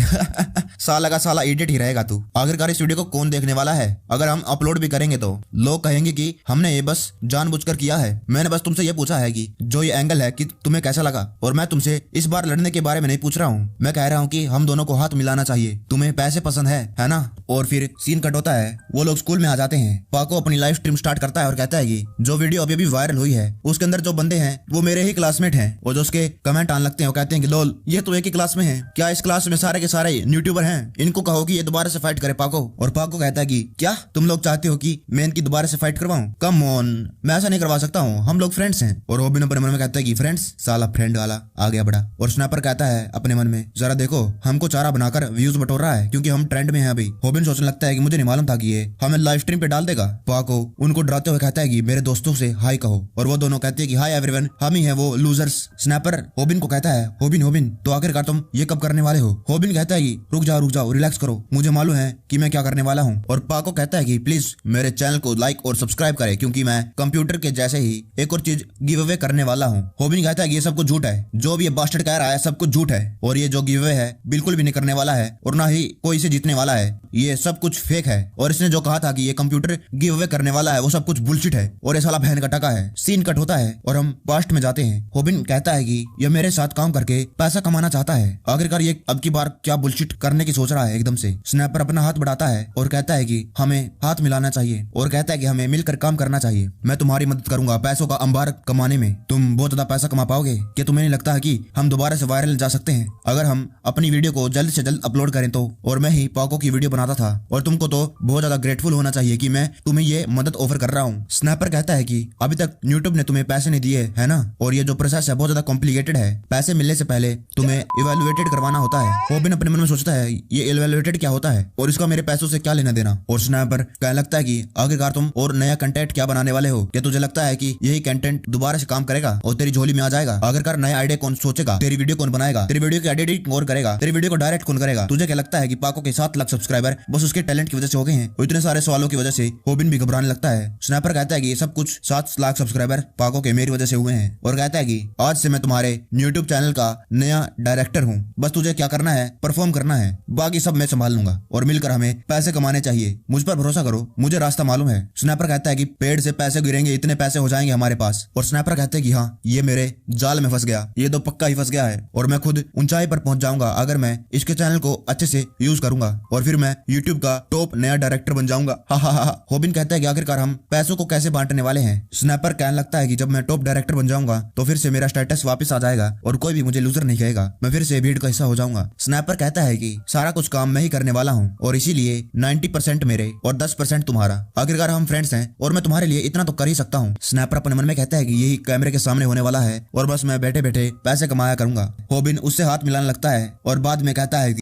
साला का साला इडियट ही रहेगा तू। आखिरकार इस वीडियो को कौन देखने वाला है? अगर हम अपलोड भी करेंगे तो लोग कहेंगे कि हमने ये बस जानबूझकर किया है। मैंने बस तुमसे ये पूछा है कि जो ये एंगल है कि तुम्हें कैसा लगा, और मैं तुमसे इस बार लड़ने के बारे में नहीं पूछ रहा हूँ। मैं कह रहा हूँ कि हम दोनों को हाथ मिलाना चाहिए। तुम्हें पैसे पसंद है ना? और फिर सीन कट होता है, वो लोग स्कूल में आ जाते हैं। पाको अपनी लाइव स्ट्रीम स्टार्ट करता है और कहता है कि जो वीडियो अभी भी वायरल हुई है उसके अंदर जो बंदे हैं वो मेरे ही क्लासमेट हैं। और जो उसके कमेंट आने लगते हैं वो कहते हैं कि लोल ये तो एक ही क्लास में है, क्या इस क्लास में सारे के सारे यूट्यूबर हैं? इनको कहो कि ये दोबारा से फाइट करे पाको। और पाको कहता है कि क्या तुम लोग चाहते हो कि मैं इनकी दोबारा से फाइट करवाऊं? कम ऑन, मैं ऐसा नहीं करवा सकता हूँ, हम लोग फ्रेंड्स हैं। और होबिन अपने मन में कहता है कि फ्रेंड्स, साला फ्रेंड वाला आ गया बड़ा। और स्नैपर कहता है अपने मन में जरा देखो हमको चारा बनाकर व्यूज बटोर रहा है क्योंकि हम ट्रेंड में हैं अभी। होबिन सोचने लगता है कि मुझे नहीं मालूम था कि ये हमें लाइव स्ट्रीम पे डाल देगा। पाको उनको डराते हुए कहता है कि मेरे दोस्तों से हाई कहो। और वो दोनों कहते हैं कि हाय एवरीवन, हम ही है वो लूजर्स। स्नैपर होबिन को कहता है होबिन तो आखिरकार तुम ये कब करने वाले हो? होबिन कहता है कि रुक जाओ रिलैक्स करो, मुझे मालूम है कि मैं क्या करने वाला हूँ। और पाको कहता है कि प्लीज मेरे चैनल को लाइक और सब्सक्राइब करें क्योंकि मैं कंप्यूटर के जैसे ही एक और चीज गिव अवे करने वाला हूँ। होबिन कहता है कि ये सब कुछ झूठ है, जो भी ये बास्टर्ड कह रहा है सब कुछ झूठ है और ये जो गिव अवे है बिल्कुल भी नहीं करने वाला है और ना ही कोई इसे जीतने वाला है। ये सब कुछ फेक है और इसने जो कहा था कि ये कंप्यूटर गिव अवे करने वाला है वो सब कुछ बुलशिट है और ये साला बहन का टका है। सीन कट होता है और हम पास्ट में जाते हैं। होबिन कहता है कि ये मेरे साथ काम करके पैसा कमाना चाहता है। आखिरकार ये अब की बार क्या बुलशिट करने की सोच रहा है एकदम से। स्नैपर अपना हाथ बढ़ाता है और कहता है कि हमें हाथ मिलाना चाहिए और कहता है कि हमें मिलकर काम करना चाहिए। मैं तुम्हारी मदद करूंगा पैसों का अंबार कमाने में। तुम बहुत ज्यादा पैसा कमा पाओगे। क्या तुम्हें नहीं लगता है कि हम दोबारा से वायरल जा सकते हैं अगर हम अपनी वीडियो को जल्द से जल्द अपलोड करें तो। और मैं ही पाको की वीडियो बनाता था और तुमको तो बहुत ज्यादा ग्रेटफुल होना चाहिए कि मैं तुम्हें ये मदद ऑफर कर रहा हूँ। स्नैपर कहता है कि अभी तक यूट्यूब ने तुम्हें पैसे नहीं दिए है ना, और ये जो प्रोसेस है बहुत ज्यादा कॉम्प्लिकेटेड है। पैसे मिलने से पहले तुम्हें इवेलुएटेड करवाना होता है। होबिन अपने मन में सोचता है ये इवेलुएटेड क्या होता है और इसका मेरे पैसों से क्या लेना देना। और स्नैपर कहने लगता है कि आखिरकार तुम और नया कंटेंट क्या बनाने वाले हो। क्या तुझे लगता है कि यही कंटेंट दोबारा से काम करेगा और तेरी झोली में आ जाएगा। आखिरकार नया आइडिया कौन सोचेगा, तेरी वीडियो कौन बनाएगा, तेरी वीडियो की एडिटिंग कौन करेगा, तेरी वीडियो को डायरेक्ट कौन करेगा। तुझे क्या लगता है कि पाको के 7 लाख सब्सक्राइबर बस उसके टैलेंट की वजह से हो गए हैं। और इतने सारे सवालों की वजह से होबिन भी घबराने लगता है। स्नैपर कहता है कि ये सब कुछ 7 लाख सब्सक्राइबर पाको के मेरी वजह से हुए हैं और कहता है कि आज से मैं तुम्हारे यूट्यूब चैनल का नया डायरेक्टर हूँ। बस तुझे क्या करना है, परफॉर्म करना है, बाकी सब मैं संभाल लूंगा और मिलकर हमें पैसे कमाने चाहिए। मुझ पर भरोसा करो, मुझे रास्ता मालूम है। स्नैपर कहता है कि पेड़ से पैसे गिरेंगे, इतने पैसे हो जाएंगे हमारे पास। और स्नैपर कहते हैं कि हाँ ये मेरे जाल में फंस गया, ये तो पक्का ही फंस गया है और मैं खुद ऊंचाई पर पहुंच जाऊंगा अगर मैं इसके चैनल को अच्छे से यूज करूंगा और फिर मैं यूट्यूब का टॉप नया डायरेक्टर बन जाऊंगा। हा हा हा। होबिन कहता है कि आखिरकार हम पैसों को कैसे बांटने वाले हैं। स्नैपर कहने लगता है कि जब मैं टॉप डायरेक्टर बन जाऊंगा तो फिर से मेरा स्टेटस वापस आ जाएगा और कोई भी मुझे लूजर नहीं कहेगा, मैं फिर से भीड़ का हिस्सा हो जाऊंगा। स्नैपर कहता है कि सारा कुछ काम मैं ही करने वाला हूँ और इसीलिए 90% मेरे और 10% तुम्हारा। आखिरकार हम फ्रेंड्स हैं और मैं तुम्हारे लिए इतना तो कर ही सकता हूँ। स्नैपर अपने मन में कहता है कि यही कैमरे के सामने होने वाला है और बस मैं बैठे बैठे पैसे कमाया करूंगा। होबिन उससे हाथ मिलाने लगता है और बाद में कहता है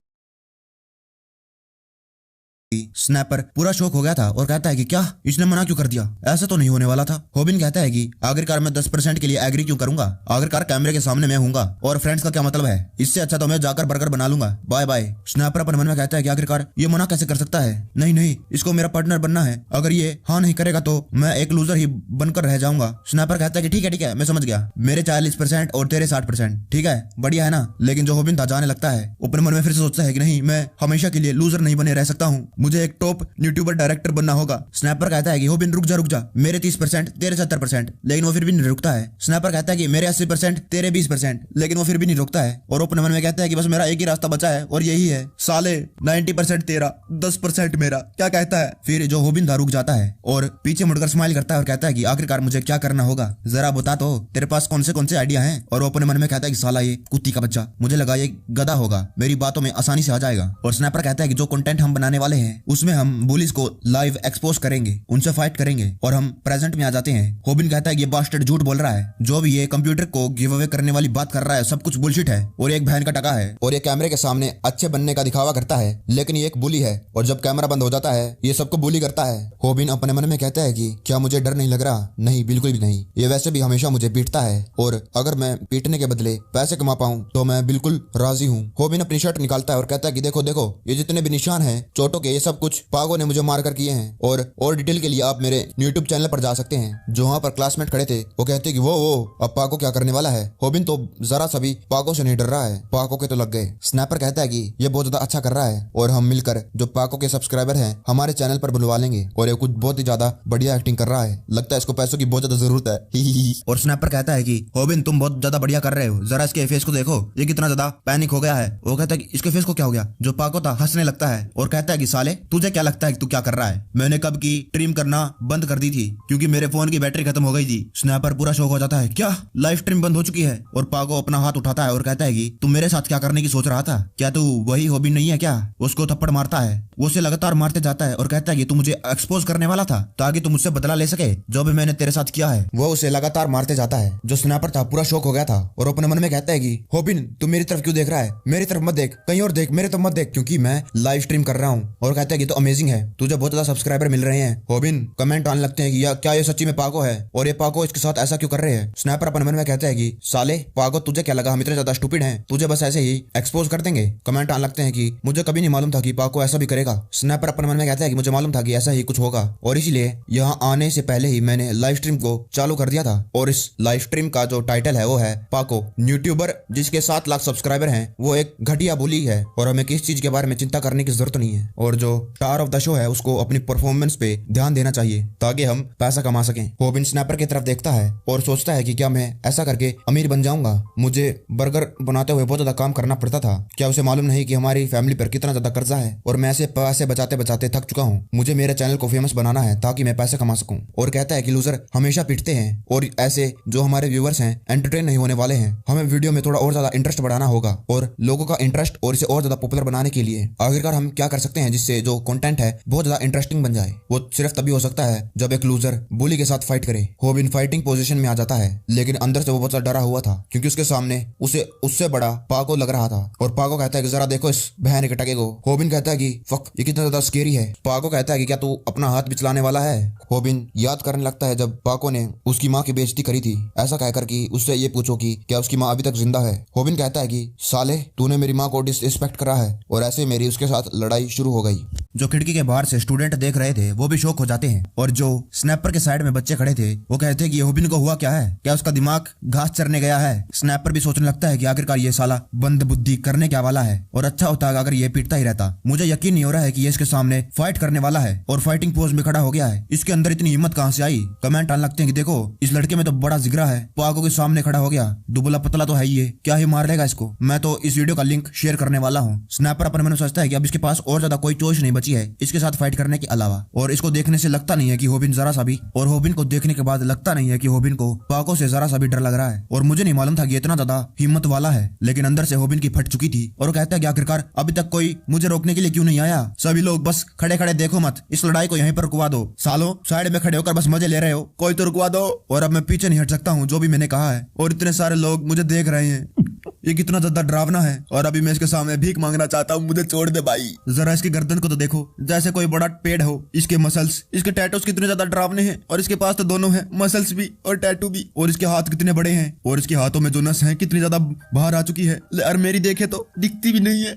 कि स्नैपर पूरा शौक हो गया था और कहता है कि क्या इसने मना क्यों कर दिया, ऐसा तो नहीं होने वाला था। होबिन कहता है कि आखिरकार मैं 10% के लिए एग्री क्यों करूंगा, आखिरकार कैमरे के सामने मैं हूंगा और फ्रेंड्स का क्या मतलब है, इससे अच्छा तो मैं जाकर बर्गर बना लूंगा, बाय बाय। स्नैपर अपने मन में कहता है कि आखिरकार ये मना कैसे कर सकता है, नहीं नहीं इसको मेरा पार्टनर बनना है, अगर ये हाँ नहीं करेगा तो मैं एक लूजर ही बनकर रह जाऊंगा। स्नैपर कहता है कि ठीक है मैं समझ गया, मेरे 40% और तेरे 60%, ठीक है बढ़िया है ना। लेकिन जो होबिन था जाने लगता है, अपने मन में फिर से सोचता है कि नहीं मैं हमेशा के लिए लूजर नहीं बने रह सकता हूँ, मुझे एक टॉप यूट्यूबर डायरेक्टर बनना होगा। स्नैपर कहता है कि होबिन रुक जा, मेरे 30% तेरे 70%, लेकिन वो फिर भी नहीं रुकता है। स्नैपर कहता है कि मेरे 80% तेरे 20%, लेकिन वो फिर भी नहीं रुकता है और अपने मन में कहता है कि बस मेरा एक ही रास्ता बचा है और यही है साले 90% तेरा 10% मेरा, क्या कहता है। फिर जो होबिन था रुक जाता है और पीछे मुड़कर स्माइल करता है और कहता है कि आखिरकार मुझे क्या करना होगा, जरा बता तो, तेरे पास कौन से आइडिया हैं। और वो अपने मन में कहता है कि साला ये कुत्ती का बच्चा, मुझे लगा ये गधा होगा, मेरी बातों में आसानी से आ जाएगा। और स्नैपर कहता है कि जो कंटेंट हम बनाने वाले हैं उसमें हम बुलिस को लाइव एक्सपोज करेंगे, उनसे फाइट करेंगे और हम प्रेजेंट में आ जाते हैं। होबिन कहता है कि ये बास्टर्ड झूठ बोल रहा है, जो भी ये कंप्यूटर को गिव अवे करने वाली बात कर रहा है सब कुछ बुलशिट है और एक बहन का टका है और ये कैमरे के सामने अच्छे बनने का दिखावा करता है, लेकिन ये एक बुली है और जब कैमरा बंद हो जाता है ये सबको बुली करता है। होबिन अपने मन में कहता है कि क्या मुझे डर नहीं लग रहा, नहीं बिल्कुल भी नहीं, ये वैसे भी हमेशा मुझे पीटता है और अगर मैं पीटने के बदले पैसे कमा पाऊं तो मैं बिल्कुल राजी हूँ। होबिन अपनी शर्ट निकालता है और कहता है कि देखो देखो ये जितने भी निशान है चोटों के, ये सब कुछ पागो ने मुझे मारकर किए हैं और डिटेल के लिए आप मेरे यूट्यूब चैनल पर जा सकते हैं। जो वहाँ पर क्लासमेट खड़े थे वो कहते हैं कि वो अब पाको क्या करने वाला है। होबिन तो जरा सा भी पाको से नहीं डर रहा है, पाको के तो लग गए। स्नैपर कहता है कि ये बहुत ज्यादा अच्छा कर रहा है और हम मिलकर जो पाको के सब्सक्राइबर हैं हमारे चैनल पर बुलवा लेंगे और ये कुछ बहुत ही ज्यादा बढ़िया एक्टिंग कर रहा है, लगता है इसको पैसों की बहुत ज्यादा जरूरत है। और स्नैपर कहता है कि होबिन तुम बहुत ज्यादा बढ़िया कर रहे हो, जरा इसके फेस को देखो ये कितना ज्यादा पैनिक हो गया है। वो कहता है कि इसके फेस को क्या हो गया। जो पाको था हंसने लगता है और कहता है कि साले तुझे क्या लगता है कि तू क्या कर रहा है, मैंने कब की स्ट्रीम करना बंद कर दी थी क्योंकि मेरे फोन की बैटरी खत्म हो गई थी। स्नैपर पूरा शौक हो जाता है, क्या लाइव स्ट्रीम बंद हो चुकी है। और पाको अपना हाथ उठाता है और कहता है कि तुम मेरे साथ क्या करने की सोच रहा था, क्या तू वही होबिन नहीं है क्या। उसको थप्पड़ मारता है, वो उसे लगातार मारते जाता है और कहता है कि तू मुझे एक्सपोज करने वाला था ताकि तू मुझसे बदला ले सके जो भी मैंने तेरे साथ किया है। वो उसे लगातार मारते जाता है। जो स्नैपर था पूरा शौक हो गया था और अपने मन में कहता है कि होबिन तू मेरी तरफ क्यों देख रहा है, मेरी तरफ मत देख, कहीं और देख, मेरे तरफ मत देख क्योंकि मैं लाइव स्ट्रीम कर रहा हूँ। और कहता है कि तो अमेजिंग है, तुझे बहुत ज्यादा सब्सक्राइबर मिल रहे हैं। होबिन कमेंट आने लगते हैं कि क्या ये सच्ची में पाको है और ये पाको इसके साथ ऐसा क्यों कर रहे हैं। स्नैपर अपने मन में कहता है कि साले पाको तुझे क्या लगा हम इतने ज्यादा स्टूपिड हैं, तुझे बस ऐसे ही एक्सपोज कर देंगे। कमेंट आने लगते हैं कि मुझे कभी नहीं मालूम था कि पाको ऐसा भी करेगा। स्नैपर अपने मन में कहता है कि मुझे मालूम था कि ऐसा ही कुछ होगा और इसीलिए यहाँ आने से पहले ही मैंने लाइव स्ट्रीम को चालू कर दिया था। और इस लाइव स्ट्रीम का जो टाइटल है वो है पाको यूट्यूबर जिसके 7 लाख सब्सक्राइबर हैं, वो एक घटिया बुली है और हमें किस चीज के बारे में चिंता करने की जरूरत नहीं है। और जो स्टार ऑफ द शो है उसको अपनी परफॉर्मेंस पे ध्यान देना चाहिए ताकि हम पैसा कमा सकें। होबिन स्नैपर की तरफ देखता है और सोचता है कि क्या मैं ऐसा करके अमीर बन जाऊंगा। मुझे बर्गर बनाते हुए बहुत ज्यादा काम करना पड़ता था, क्या उसे मालूम नहीं कि हमारी फैमिली पर कितना ज्यादा कर्जा है और मैं ऐसे पैसे बचाते बचाते थक चुका हूँ। मुझे मेरे चैनल को फेमस बनाना है ताकि मैं पैसे कमा सकूं। और कहता है कि लूजर हमेशा पीटते हैं और ऐसे जो हमारे व्यूअर्स हैं एंटरटेन नहीं होने वाले हैं। हमें वीडियो में थोड़ा और ज्यादा इंटरेस्ट बढ़ाना होगा और लोगों का इंटरेस्ट और इसे और ज्यादा पॉपुलर बनाने के लिए आखिरकार हम क्या कर सकते हैं जिससे जो कंटेंट है बहुत ज्यादा इंटरेस्टिंग बन जाए। वो सिर्फ तभी हो सकता है जब एक लूजर बुली के साथ फाइट करे। होबिन फाइटिंग पोजीशन में आ जाता है लेकिन अंदर से वो बहुत ज्यादा डरा हुआ था क्योंकि उसके सामने उसे उससे बड़ा पाको लग रहा था। और पाको कहता है कि जरा देखो इस बहन के टके को। होबिन कहता है कि फक ये कितना ज्यादा स्केरी है। पाको कहता है कि क्या तू अपना हाथ भी चलाने वाला है। होबिन याद करने लगता है जब पाको ने उसकी माँ की बेइज्जती करी थी, ऐसा कहकर कि उससे ये पूछो कि क्या उसकी माँ अभी तक जिंदा है। होबिन कहता है कि साले तूने मेरी माँ को डिसरिस्पेक्ट करा है और ऐसे मेरी उसके साथ लड़ाई शुरू हो गई। जो खिड़की के बाहर से स्टूडेंट देख रहे थे वो भी शॉक हो जाते हैं और जो स्नैपर के साइड में बच्चे खड़े थे वो कहते हैं कि होबिन को हुआ क्या है, क्या उसका दिमाग घास चरने गया है। स्नैपर भी सोचने लगता है कि आखिरकार ये साला बंद बुद्धि करने क्या वाला है और अच्छा होता अगर ये पीटता ही रहता। मुझे यकीन नहीं हो रहा है कि ये इसके सामने फाइट करने वाला है और फाइटिंग पोज में खड़ा हो गया है। इसके अंदर इतनी हिम्मत कहां से आई। कमेंट आने लगते हैं कि देखो इस लड़के में तो बड़ा जिगरा है, पाको के सामने खड़ा हो गया, दुबला पतला तो है ही, क्या ही मार लेगा इसको। मैं तो इस वीडियो का लिंक शेयर करने वाला हूँ। स्नैपर अपने मन में सोचता है कि अब इसके पास और ज्यादा कोई चॉइस नहीं बची है इसके साथ फाइट करने के अलावा। और इसको देखने से लगता नहीं है कि होबिन जरा सा भी, और होबिन को देखने के बाद लगता नहीं है कि होबिन को पाको से जरा सा भी डर लग रहा है। और मुझे नहीं मालूम था कि इतना ज्यादा हिम्मत वाला है, लेकिन अंदर से होबिन की फट चुकी थी और वो कहता है कि आखिरकार अभी तक कोई मुझे रोकने के लिए क्यों नहीं आया। सभी लोग बस खड़े खड़े देखो मत, इस लड़ाई को यहीं पर रुकवा दो। सालों साइड में खड़े होकर बस मजे ले रहे हो, कोई तो रुकवा दो। और अब मैं पीछे नहीं हट सकता हूँ जो भी मैंने कहा है और इतने सारे लोग मुझे देख रहे हैं। ये कितना ज्यादा डरावना है और अभी मैं इसके सामने भीख मांगना चाहता हूँ, मुझे छोड़ दे भाई। जरा इसकी गर्दन को तो देखो जैसे कोई बड़ा पेड़ हो। इसके मसल्स, इसके टैटूज कितने ज्यादा डरावने हैं और इसके पास तो दोनों हैं, मसल्स भी और टैटू भी। और इसके हाथ कितने बड़े हैं और इसके हाथों में जो नस है कितनी ज्यादा बाहर आ चुकी है और मेरी देखे तो दिखती भी नहीं है।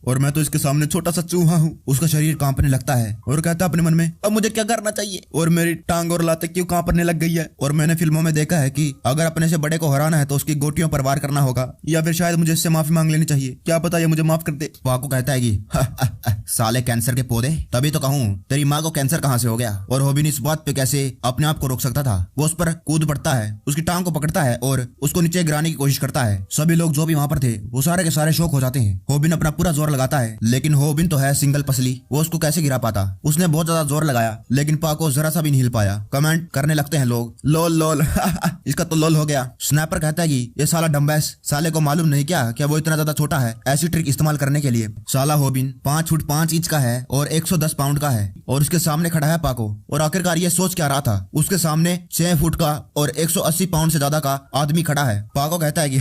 और मैं तो इसके सामने छोटा सा चूहा हूँ। उसका शरीर कांपने लगता है और कहता है अपने मन में अब मुझे क्या करना चाहिए। और मेरी टांग और लाते क्यों कांपने लग गई है। और मैंने फिल्मों में देखा है कि अगर अपने से बड़े को हराना है तो उसकी गोटियों पर वार करना होगा या फिर शायद मुझे इससे माफी मांग लेनी चाहिए, क्या पता ये मुझे माफ कर दे। पाको कहता है कि साले कैंसर के पौधे, तभी तो कहूँ तेरी माँ को कैंसर कहाँ से हो गया। और होबिन इस बात पे कैसे अपने आप को रोक सकता था। वो उस पर कूद पड़ता है, उसकी टांग को पकड़ता है और उसको नीचे गिराने की कोशिश करता है। सभी लोग जो भी वहाँ पर थे वो सारे के सारे शौक हो जाते हैं। होबिन अपना पूरा जोर लगाता है लेकिन होबिन तो है सिंगल पसली, वो उसको कैसे गिरा पाता। उसने बहुत ज्यादा जोर लगाया लेकिन पाको जरा सा भी नहीं हिल पाया। कमेंट करने लगते हैं लोग लोल लोल इसका तो लोल हो गया। स्नैपर कहता है कि ये साला डम्बैस, साले को मालूम नहीं क्या वो इतना ज्यादा छोटा है ऐसी ट्रिक इस्तेमाल करने के लिए। साला होबिन 5 फुट 5 इंच का है और 110 पाउंड का है और उसके सामने खड़ा है पाको। और आखिरकार ये सोच क्या रहा था, उसके सामने 6 फुट का और 180 पाउंड से ज्यादा का आदमी खड़ा है। पाको कहता है कि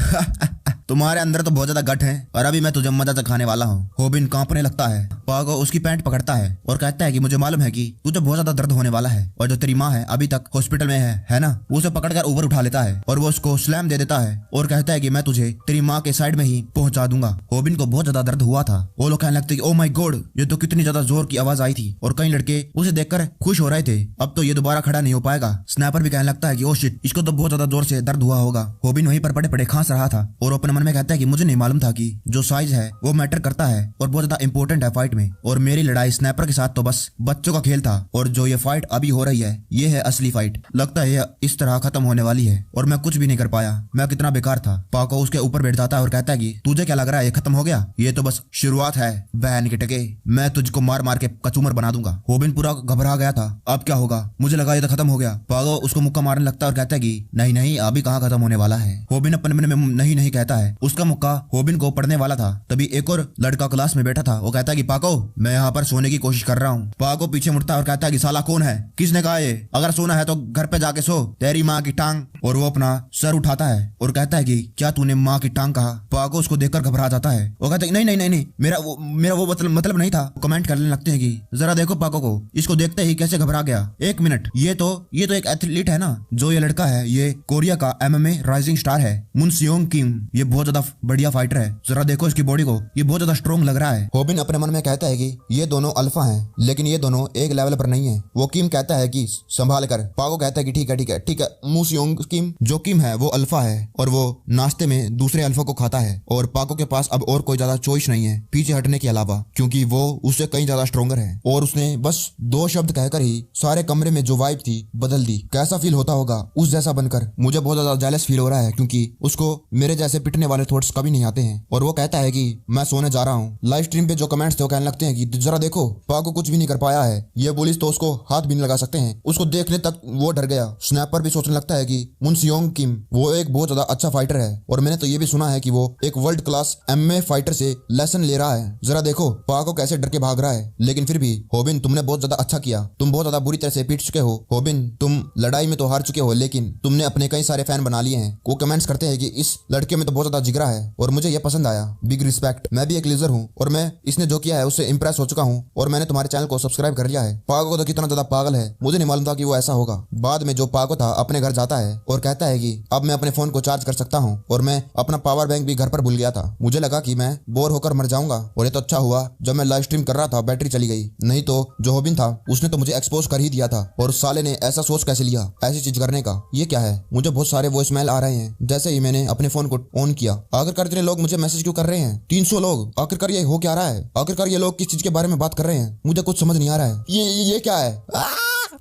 तुम्हारे अंदर तो बहुत ज्यादा गट है और अभी मैं तुझे मजा चखाने वाला हूँ। होबिन कांपने लगता है। पाको उसकी पैंट पकड़ता है और कहता है कि मुझे मालूम है कि तुझे बहुत ज्यादा दर्द होने वाला है और जो तेरी माँ है अभी तक हॉस्पिटल में है ना। वो उसे पकड़कर ऊपर उठा लेता है और वो उसको स्लैम दे देता है और कहता है कि मैं तुझे तेरी माँ के साइड में ही पहुंचा दूंगा। होबिन को बहुत ज्यादा दर्द हुआ था। वो लोग कहने लगते कि ओ माय गॉड, ये तो कितनी ज्यादा जोर की आवाज आई थी। और कई लड़के उसे देखकर खुश हो रहे थे, अब तो ये दोबारा खड़ा नहीं हो पाएगा। स्नैपर भी कहने लगता है कि ओ शिट, इसको तो बहुत ज्यादा जोर से दर्द हुआ होगा। होबिन वहीं पर पड़े पड़े खांस रहा था और अपने मन में कहता है कि मुझे मालूम था कि जो साइज है वो मैटर करता है और बहुत ज्यादा इंपॉर्टेंट है फाइट में। और मेरी लड़ाई स्नैपर के साथ तो बस बच्चों का खेल था और जो ये फाइट अभी हो रही है ये है असली फाइट। लगता है ये इस तरह खत्म होने वाली है और मैं कुछ भी नहीं कर पाया, मैं कितना बेकार था। पाको उसके ऊपर बैठ जाता है और कहता है कि तुझे क्या लग रहा है ये खत्म हो गया, ये तो बस शुरुआत है बहन के टके, मैं तुझको मार मार के कचूमर बना दूंगा। होबिन पूरा घबरा गया था, अब क्या होगा, मुझे लगा ये तो खत्म हो गया। पाको उसको मुक्का मारने लगता है और कहता है कि नहीं नहीं अभी कहाँ खत्म होने वाला है। होबिन अपने मन में नहीं नहीं कहता है। उसका मुक्का होबिन को पढ़ने वाला था तभी एक और लड़का क्लास में बैठा था। वो कहता है कि पाको मैं यहाँ पर सोने की कोशिश कर रहा हूँ। पाको पीछे मुड़ता है और कहता है कि साला कौन है, किसने कहा ये, अगर सोना है तो घर पे जाके सो, तेरी माँ की टांग। और वो अपना सर उठाता है और कहता है कि क्या तूने माँ की टांग कहा। पाको उसको देखकर घबरा जाता है। वो कहता है नहीं नहीं नहीं नहीं मेरा वो मतलब नहीं था। कमेंट करने लगते हैं कि जरा देखो पाको को, इसको देखते ही कैसे घबरा गया। एक मिनट, ये तो एक एथलीट है ना। जो ये लड़का है ये कोरिया का MMA राइजिंग स्टार है, मुन सियोंग किम। ये बहुत ज्यादा बढ़िया फाइटर है, जरा देखो इसकी बॉडी को, ये बहुत ज्यादा स्ट्रॉन्ग लग रहा है। हॉबिन अपने मन में कहता है कि ये दोनों अल्फा हैं, लेकिन ये दोनों एक लेवल पर नहीं है। वो किम कहता है कि संभाल कर। पाको कहता है कि ठीक है ठीक है ठीक है। मूसियोंग किम, जो किम है वो अल्फा है और वो नाश्ते में दूसरे अल्फा को खाता है और पाको के पास अब और कोई ज्यादा चॉइस नहीं है पीछे हटने के अलावा, क्योंकि वो उससे कहीं ज्यादा स्ट्रोंगर है। और उसने बस 2 शब्द कहकर ही सारे कमरे में जो वाइब थी बदल दी। कैसा फील होता होगा उस जैसा बनकर। मुझे बहुत ज्यादा जेलस फील हो रहा है, क्योंकि उसको मेरे जैसे पिटने वाले थॉट्स कभी नहीं आते हैं। और वो कहता है कि मैं सोने जा रहा हूँ। लाइव स्ट्रीम पे जो कमेंट्स थे वो कहने लगते हैं कि जरा देखो पाको कुछ भी नहीं कर पाया है, ये पुलिस तो उसको हाथ भी नहीं लगा सकते हैं। उसको देखने तक वो डर गया। स्नैपर भी सोचने लगता है कि मुनसियोंग किम वो एक बहुत ज्यादा अच्छा फाइटर है, और मैंने तो ये भी सुना है कि वो एक वर्ल्ड क्लास एमए फाइटर से लेसन ले रहा है। जरा देखो पाको कैसे डर के भाग रहा है। लेकिन फिर भी होबिन, तुमने बहुत ज्यादा अच्छा किया, तुम बहुत ज्यादा बुरी तरह से पीट चुके हो। होबिन, तुम लड़ाई में तो हार चुके हो, लेकिन तुमने अपने कई सारे फैन बना लिए हैं। वो कमेंट्स करते हैं कि इस लड़के में तो बहुत ज्यादा जिगरा है और मुझे ये पसंद आया। Big respect. मैं भी एक लीजर हूँ और मैं इसने जो किया है उससे इंप्रेस हो चुका हूँ और मैंने तुम्हारे चैनल को सब्सक्राइब कर लिया है। पाको तो कितना ज्यादा पागल है, मुझे नहीं मालूम था कि वो ऐसा होगा। बाद में जो पाको था अपने घर जाता है और कहता है कि अब मैं अपने फोन को चार्ज कर सकता हूँ और मैं अपना पावर बैंक भी घर पर भूल गया था। मुझे लगा कि मैं बोर होकर मर जाऊंगा और ये तो अच्छा हुआ जब मैं लाइव स्ट्रीम कर रहा था बैटरी चली गई, नहीं तो जो होबिन था उसने तो मुझे एक्सपोज कर ही दिया था। और साले ने ऐसा सोच कैसे लिया ऐसी चीज करने का। ये क्या है, मुझे बहुत सारे वॉइस मेल आ रहे हैं जैसे ही मैंने अपने फोन को ऑन किया। आखिरकार इतने लोग मुझे मैसेज क्यों कर रहे हैं? 300 लोग। आखिरकार ये हो क्या रहा है? आखिरकार ये लोग किस चीज के बारे में बात कर रहे हैं? मुझे कुछ समझ नहीं आ रहा है। ये क्या है?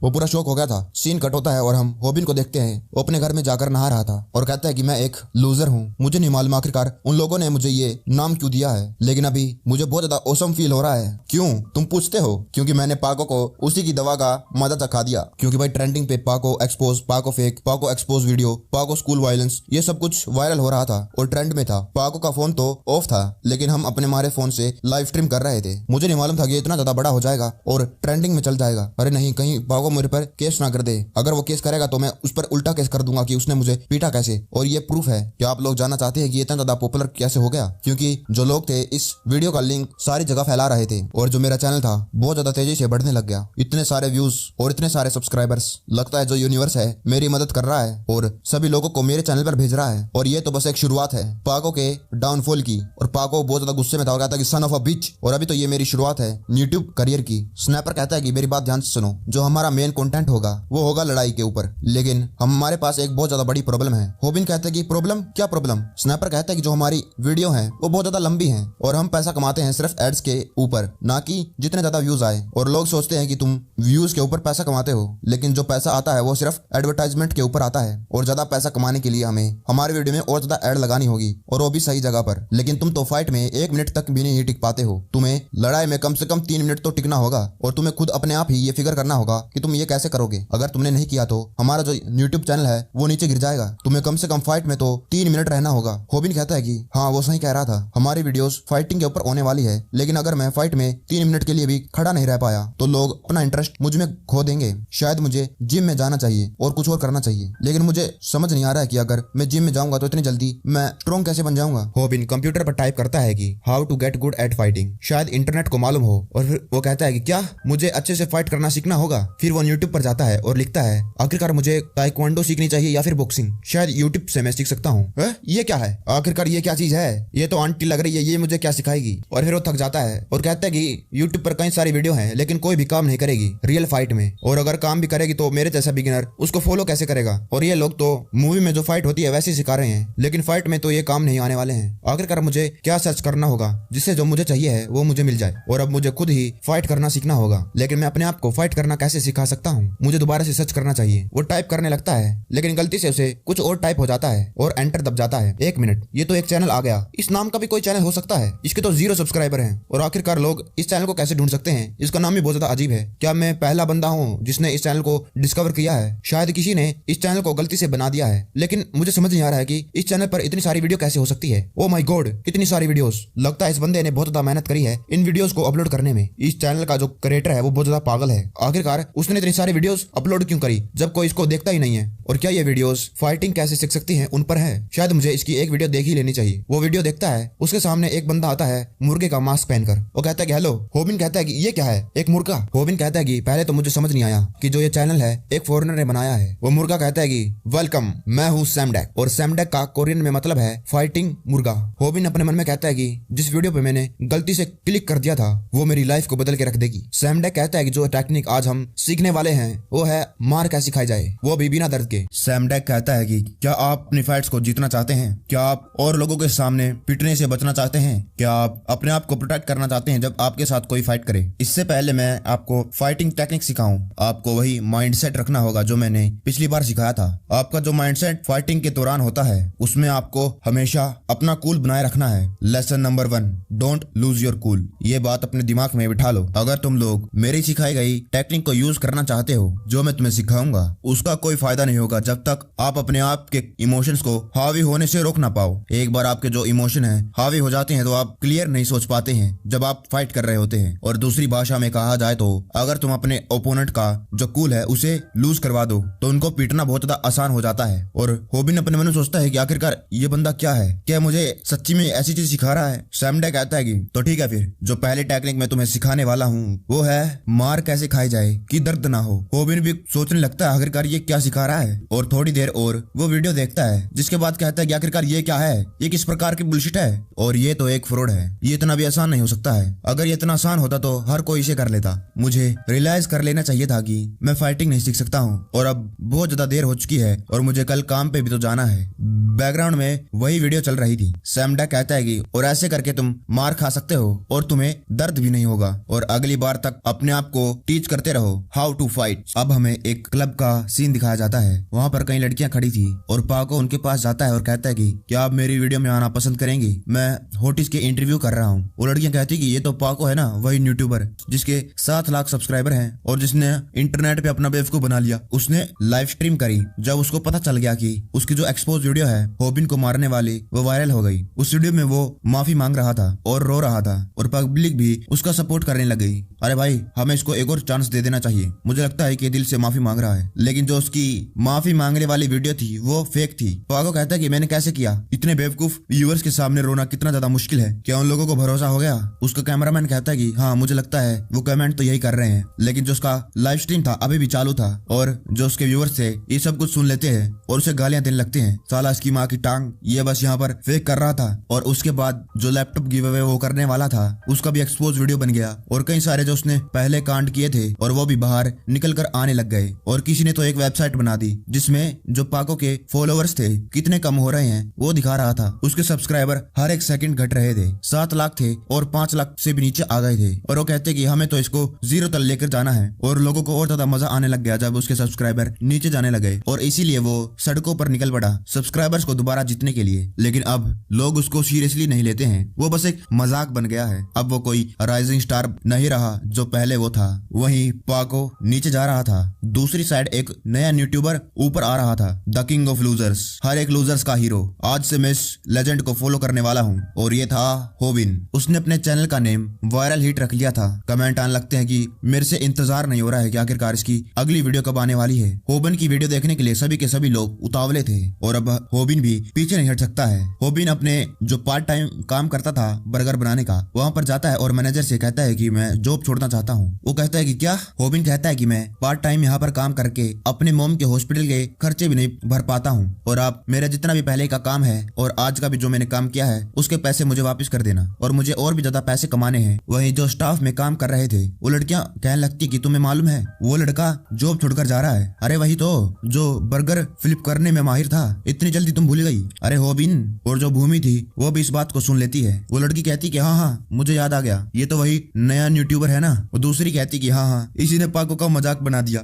वो पूरा शौक हो गया था। सीन कट होता है और हम होबिन को देखते हैं। वो अपने घर में जाकर नहा रहा था और कहता है कि मैं एक लूजर हूँ। मुझे नहीं मालूम आखिरकार उन लोगों ने मुझे ये नाम क्यों दिया है, लेकिन अभी मुझे बहुत ज्यादा औसम फील हो रहा है। क्यों तुम पूछते हो? क्योंकि मैंने पाको को उसी की दवा का मजा चखा दिया। क्योंकि भाई ट्रेंडिंग पे पाको एक्सपोज, पाको फेक, पाको एक्सपोज वीडियो, पाको स्कूल वायलेंस, ये सब कुछ वायरल हो रहा था और ट्रेंड में था। पाको का फोन तो ऑफ था, लेकिन हम अपने मारे फोन से लाइव स्ट्रीम कर रहे थे। मुझे नहीं मालूम था कि इतना ज्यादा बड़ा हो जाएगा और ट्रेंडिंग में चल जाएगा। अरे नहीं, कहीं पाको मेरे पर केस ना कर दे। अगर वो केस करेगा तो मैं उस पर उल्टा केस कर दूंगा कि उसने मुझे पीटा कैसे। और ये प्रूफ है। क्या आप लोग जानना चाहते हैं कि ये इतना ज्यादा पॉपुलर कैसे हो गया? क्योंकि जो लोग थे इस वीडियो का लिंक सारी जगह फैला रहे थे और जो मेरा चैनल था बहुत ज्यादा तेजी से बढ़ने लग गया। इतने सारे व्यूज और इतने सारे सब्सक्राइबर्स। लगता है जो यूनिवर्स है मेरी मदद कर रहा है और सभी लोगों को मेरे चैनल पर भेज रहा है। और ये तो बस एक शुरुआत है पाको के डाउनफॉल की। और पाको बहुत ज्यादा गुस्से में था और कहता कि सन ऑफ अ बिच। और अभी तो ये मेरी शुरुआत है यूट्यूब करियर की। स्नैपर कहता है कि मेरी बात ध्यान से सुनो, जो हमारा मेन कंटेंट होगा वो होगा लड़ाई के ऊपर, लेकिन हमारे पास एक बहुत ज्यादा बड़ी प्रॉब्लम है। होबिन कहता है कि प्रॉब्लम? क्या प्रॉब्लम? स्नैपर कहता है कि जो हमारी वीडियो है वो बहुत ज्यादा लंबी है और हम पैसा कमाते हैं सिर्फ एड्स के ऊपर, ना कि जितने ज्यादा व्यूज आए। और लोग सोचते हैं कि तुम व्यूज के ऊपर पैसा कमाते हो, लेकिन जो पैसा आता है वो सिर्फ एडवर्टाइजमेंट के ऊपर आता है। और ज्यादा पैसा कमाने के लिए हमें हमारे वीडियो में और ज्यादा एड लगानी होगी और वो भी सही जगह पर। लेकिन तुम तो फाइट में 1 मिनट तक भी नहीं टिक पाते हो। तुम्हें लड़ाई में कम से कम 3 मिनट तो टिकना होगा और तुम्हें खुद अपने आप ही ये फिगर करना होगा कि तुम ये कैसे करोगे। अगर तुमने नहीं किया तो हमारा जो यूट्यूब चैनल है वो नीचे गिर जाएगा। तुम्हें कम से कम फाइट में तो 3 मिनट रहना होगा। होबिन कहता है कि हाँ वो सही कह रहा था, हमारी वीडियोस फाइटिंग के ऊपर होने वाली है, लेकिन अगर मैं फाइट में 3 मिनट के लिए भी खड़ा नहीं रह पाया तो लोग अपना इंटरेस्ट मुझ में खो देंगे। शायद मुझे जिम में जाना चाहिए और कुछ और करना चाहिए, लेकिन मुझे समझ नहीं आ रहा है कि अगर मैं जिम में जाऊंगा तो इतनी जल्दी मैं स्ट्रॉन्ग कैसे बन जाऊंगा। होबिन कंप्यूटर पर टाइप करता है कि how to get good at fighting. शायद इंटरनेट को मालूम हो और फिर वो कहता है कि क्या मुझे अच्छे से फाइट करना सीखना होगा। फिर वो यूट्यूब पर जाता है और लिखता है आखिरकार मुझे ताइक्वांडो सीखनी चाहिए या फिर बॉक्सिंग। शायद यूट्यूब से मैं सीख सकता हूँ। ये क्या है? आखिरकार ये क्या चीज है? ये तो आंटी लग रही है, ये मुझे क्या सिखाएगी? और फिर वो थक जाता है और कहता है कि यूट्यूब पर कई सारी वीडियो हैं लेकिन कोई भी काम नहीं करेगी रियल फाइट में, और अगर काम भी करेगी तो मेरे जैसा बिगिनर उसको फॉलो कैसे करेगा। और ये लोग तो मूवी में जो फाइट होती है वैसे सिखा रहे हैं, लेकिन फाइट में तो ये काम नहीं आने वाले हैं। आखिरकार मुझे क्या सर्च करना होगा जिससे जो मुझे चाहिए है वो मुझे मिल जाए। और अब मुझे खुद ही फाइट करना सीखना होगा, लेकिन मैं अपने आप को फाइट करना कैसे सिखा सकता हूँ? मुझे दोबारा से सर्च करना चाहिए। वो टाइप करने लगता है लेकिन गलती से उसे कुछ और टाइप हो जाता है और एंटर दब जाता है। 1 मिनट, ये तो एक चैनल आ गया। इस नाम का भी कोई चैनल हो सकता है? इसके तो 0 सब्सक्राइबर हैं। और आखिरकार लोग इस चैनल को कैसे ढूंढ सकते हैं? इसका नाम भी बहुत ज्यादा अजीब है। क्या मैं पहला बंदा हूँ जिसने इस चैनल को डिस्कवर किया है? शायद किसी ने इस चैनल को गलती से बना दिया है, लेकिन मुझे समझ नहीं आ रहा है कि इस चैनल पर इतनी सारी वीडियो कैसे हो सकती है। ओ माय गॉड, कितनी सारी वीडियोस। लगता है इस बंदे ने बहुत ज्यादा मेहनत करी है इन वीडियोस को अपलोड करने में। इस चैनल का जो क्रिएटर है वो बहुत ज्यादा पागल है। आखिरकार उसने इसने इतनी सारी वीडियोस अपलोड क्यों करी जब कोई इसको देखता ही नहीं है? और क्या ये वीडियोस फाइटिंग कैसे सीख सकती हैं उन पर है? शायद मुझे इसकी एक वीडियो देख ही लेनी चाहिए। वो वीडियो देखता है, उसके सामने एक बंदा आता है मुर्गे का मास्क पहनकर। वो कहता है कि हेलो। होबिन कहता है कि ये क्या है? एक मुर्गा। होबिन कहता है कि पहले तो मुझे समझ नहीं आया कि जो ये चैनल है एक फॉरेनर ने बनाया है। वो मुर्गा कहता है कि वेलकम, मैं हूँ सैमडेक। और सैमडेक का कोरियन में मतलब है फाइटिंग मुर्गा। होबिन अपने मन में कहता है कि जिस वीडियो पे मैंने गलती से क्लिक कर दिया था वो मेरी लाइफ को बदल के रख देगी। सैमडेक कहता है कि जो टेक्निक आज हम सीखने वाले हैं वो है मार कैसे खाई जाए, वो भी बिना दर्द के। सैमडेक कहता है कि क्या आप अपनी फाइट्स को जीतना चाहते हैं? क्या आप और लोगों के सामने पिटने से बचना चाहते हैं? क्या आप अपने आप को प्रोटेक्ट करना चाहते हैं जब आपके साथ कोई फाइट करे? इससे पहले मैं आपको फाइटिंग टेक्निक सिखाऊं, आपको वही माइंडसेट रखना होगा जो मैंने पिछली बार सिखाया था। आपका जो माइंडसेट फाइटिंग के दौरान होता है उसमें आपको हमेशा अपना कूल बनाए रखना है। Lesson number 1, don't lose your cool. ये बात अपने दिमाग में बिठा लो। अगर तुम लोग मेरी सिखाई गई टेक्निक को यूज करना चाहते हो जो मैं तुम्हें सिखाऊंगा, उसका कोई फायदा नहीं होगा जब तक आप अपने आप के इमोशंस को हावी होने से रोक ना पाओ। एक बार आपके जो इमोशन है हावी हो जाते हैं तो आप क्लियर नहीं सोच पाते हैं जब आप फाइट कर रहे होते हैं। और दूसरी भाषा में कहा जाए तो अगर तुम अपने ओपोनेंट का जो कूल है उसे लूज करवा दो तो उनको पीटना बहुत ज्यादा आसान हो जाता है। और होबिन अपने मन में सोचता है कि आखिरकार ये बंदा क्या है, क्या मुझे सच्ची में ऐसी चीज सिखा रहा है? सैमडेक कहता है कि तो ठीक है, फिर जो पहली टेक्निक मैं तुम्हें सिखाने वाला हूँ वो है मार कैसे खाई जाए कि दर्द ना हो। होबिन भी सोचने लगता है आखिरकार ये क्या सिखा रहा है, और थोड़ी देर और वो वीडियो देखता है जिसके बाद कहता है कि आखिरकार ये क्या है, ये किस प्रकार की बुलशिट है, और ये तो एक फ्रॉड है। ये इतना भी आसान नहीं हो सकता है। अगर ये इतना आसान होता तो हर कोई इसे कर लेता। मुझे रियलाइज कर लेना चाहिए था कि मैं फाइटिंग नहीं सीख सकता हूँ और अब बहुत ज्यादा देर हो चुकी है और मुझे कल काम पे भी तो जाना है। बैकग्राउंड में वही वीडियो चल रही थी। सैमडेक कहता है कि और ऐसे करके तुम मार खा सकते हो और तुम्हें दर्द भी नहीं होगा, और अगली बार तक अपने आप को टीच करते रहो हाउ टू फाइट। अब हमें एक क्लब का सीन दिखाया जाता है। वहाँ पर कई लड़कियां खड़ी थी और पाको उनके पास जाता है और कहता है कि क्या आप मेरी वीडियो में आना पसंद करेंगी? मैं होटिस के इंटरव्यू कर रहा हूँ। वो लड़कियां कहती कि ये तो पाको है ना, वही यूट्यूबर जिसके 7 लाख सब्सक्राइबर हैं और जिसने इंटरनेट पे अपना बेवकूफ बना लिया। उसने लाइव स्ट्रीम करी। जब उसको पता चल गया कि उसकी जो एक्सपोज वीडियो है होबिन को मारने वाली वो वायरल हो गई। उस वीडियो में वो माफी मांग रहा था और रो रहा था और पब्लिक भी उसका सपोर्ट करने लग गई। अरे भाई, हमें इसको एक और चांस दे देना चाहिए। मुझे लगता है कि दिल से माफी मांग रहा है। लेकिन जो उसकी माफी मांगने वाली वीडियो थी वो फेक थी। पाको कहता है कि मैंने कैसे किया? इतने बेवकूफ व्यूअर्स के सामने रोना कितना ज्यादा मुश्किल है। क्या उन लोगों को भरोसा हो गया? उसका कैमरामैन कहता है कि हाँ, मुझे लगता है वो कमेंट तो यही कर रहे हैं। लेकिन जो उसका लाइव स्ट्रीम था अभी भी चालू था और जो उसके व्यूअर्स थे ये सब कुछ सुन लेते हैं और उसे गालियां देने लगते हैं। साला इसकी माँ की टांग, ये बस यहाँ पर फेक कर रहा था। और उसके बाद जो लैपटॉप गिव अवे वो करने वाला था उसका भी एक्सपोज वीडियो बन गया और कई सारे जो उसने पहले कांड किए थे और वो भी बाहर निकल कर आने लग गए। और किसी ने तो एक वेबसाइट बना दी जिसमें जो पाको के फॉलोअर्स थे कितने कम हो रहे हैं वो दिखा रहा था। उसके सब्सक्राइबर हर एक सेकंड घट रहे थे। 7 लाख थे और 5 लाख से भी नीचे आ गए थे। और वो कहते कि हमें तो इसको 0 तक लेकर जाना है। और लोगों को और ज्यादा मजा आने लग गया जब उसके सब्सक्राइबर नीचे जाने लगे और इसीलिए वो सड़कों पर निकल पड़ा सब्सक्राइबर्स को दोबारा जीतने के लिए। लेकिन अब लोग उसको सीरियसली नहीं लेते हैं, वो बस एक मजाक बन गया है। अब वो कोई राइजिंग स्टार नहीं रहा जो पहले वो था। वहीं पाको नीचे जा रहा था। दूसरी साइड एक नया यूट्यूबर ऊपर आ रहा था, द किंग ऑफ लूजर्स, हर एक लूजर्स का हीरो। आज से मैं इस लेजेंड को फॉलो करने वाला हूँ और ये था होबिन। उसने अपने चैनल का नेम वायरल हिट रख लिया था। कमेंट आने लगते हैं कि मेरे से इंतजार नहीं हो रहा है कि आखिरकार इसकी अगली वीडियो कब आने वाली है। होबिन की वीडियो देखने के लिए सभी के सभी लोग उतावले थे और अब होबिन भी पीछे नहीं हट सकता है। होबिन अपने जो पार्ट टाइम काम करता था बर्गर बनाने का, वहाँ पर जाता है और मैनेजर से कहता है कि मैं जॉब छोड़ना चाहता हूँ। वो कहता है कि क्या? होबिन कहता है कि मैं पार्ट टाइम यहाँ पर काम करके अपने मॉम के हॉस्पिटल के खर्चे भी नहीं भर पाता हूँ और आप मेरा जितना भी पहले का काम है और आज का भी जो मैंने काम किया है उसके पैसे मुझे वापस कर देना और मुझे और भी ज्यादा पैसे कमाने हैं। वहीं जो स्टाफ में काम कर रहे थे वो लड़कियां कहने लगती कि तुम्हें मालूम है वो लड़का जॉब छोड़कर जा रहा है। अरे वही तो जो बर्गर फ्लिप करने में माहिर था, इतनी जल्दी तुम भूल गई? अरे होबिन। और जो भूमि थी वो भी इस बात को सुन लेती है। वो लड़की कहती कि हाँ हाँ मुझे याद आ गया, ये तो वही नया यूट्यूबर है ना। वो दूसरी कहती कि हाँ हाँ इसी ने पाको का मजाक बना दिया।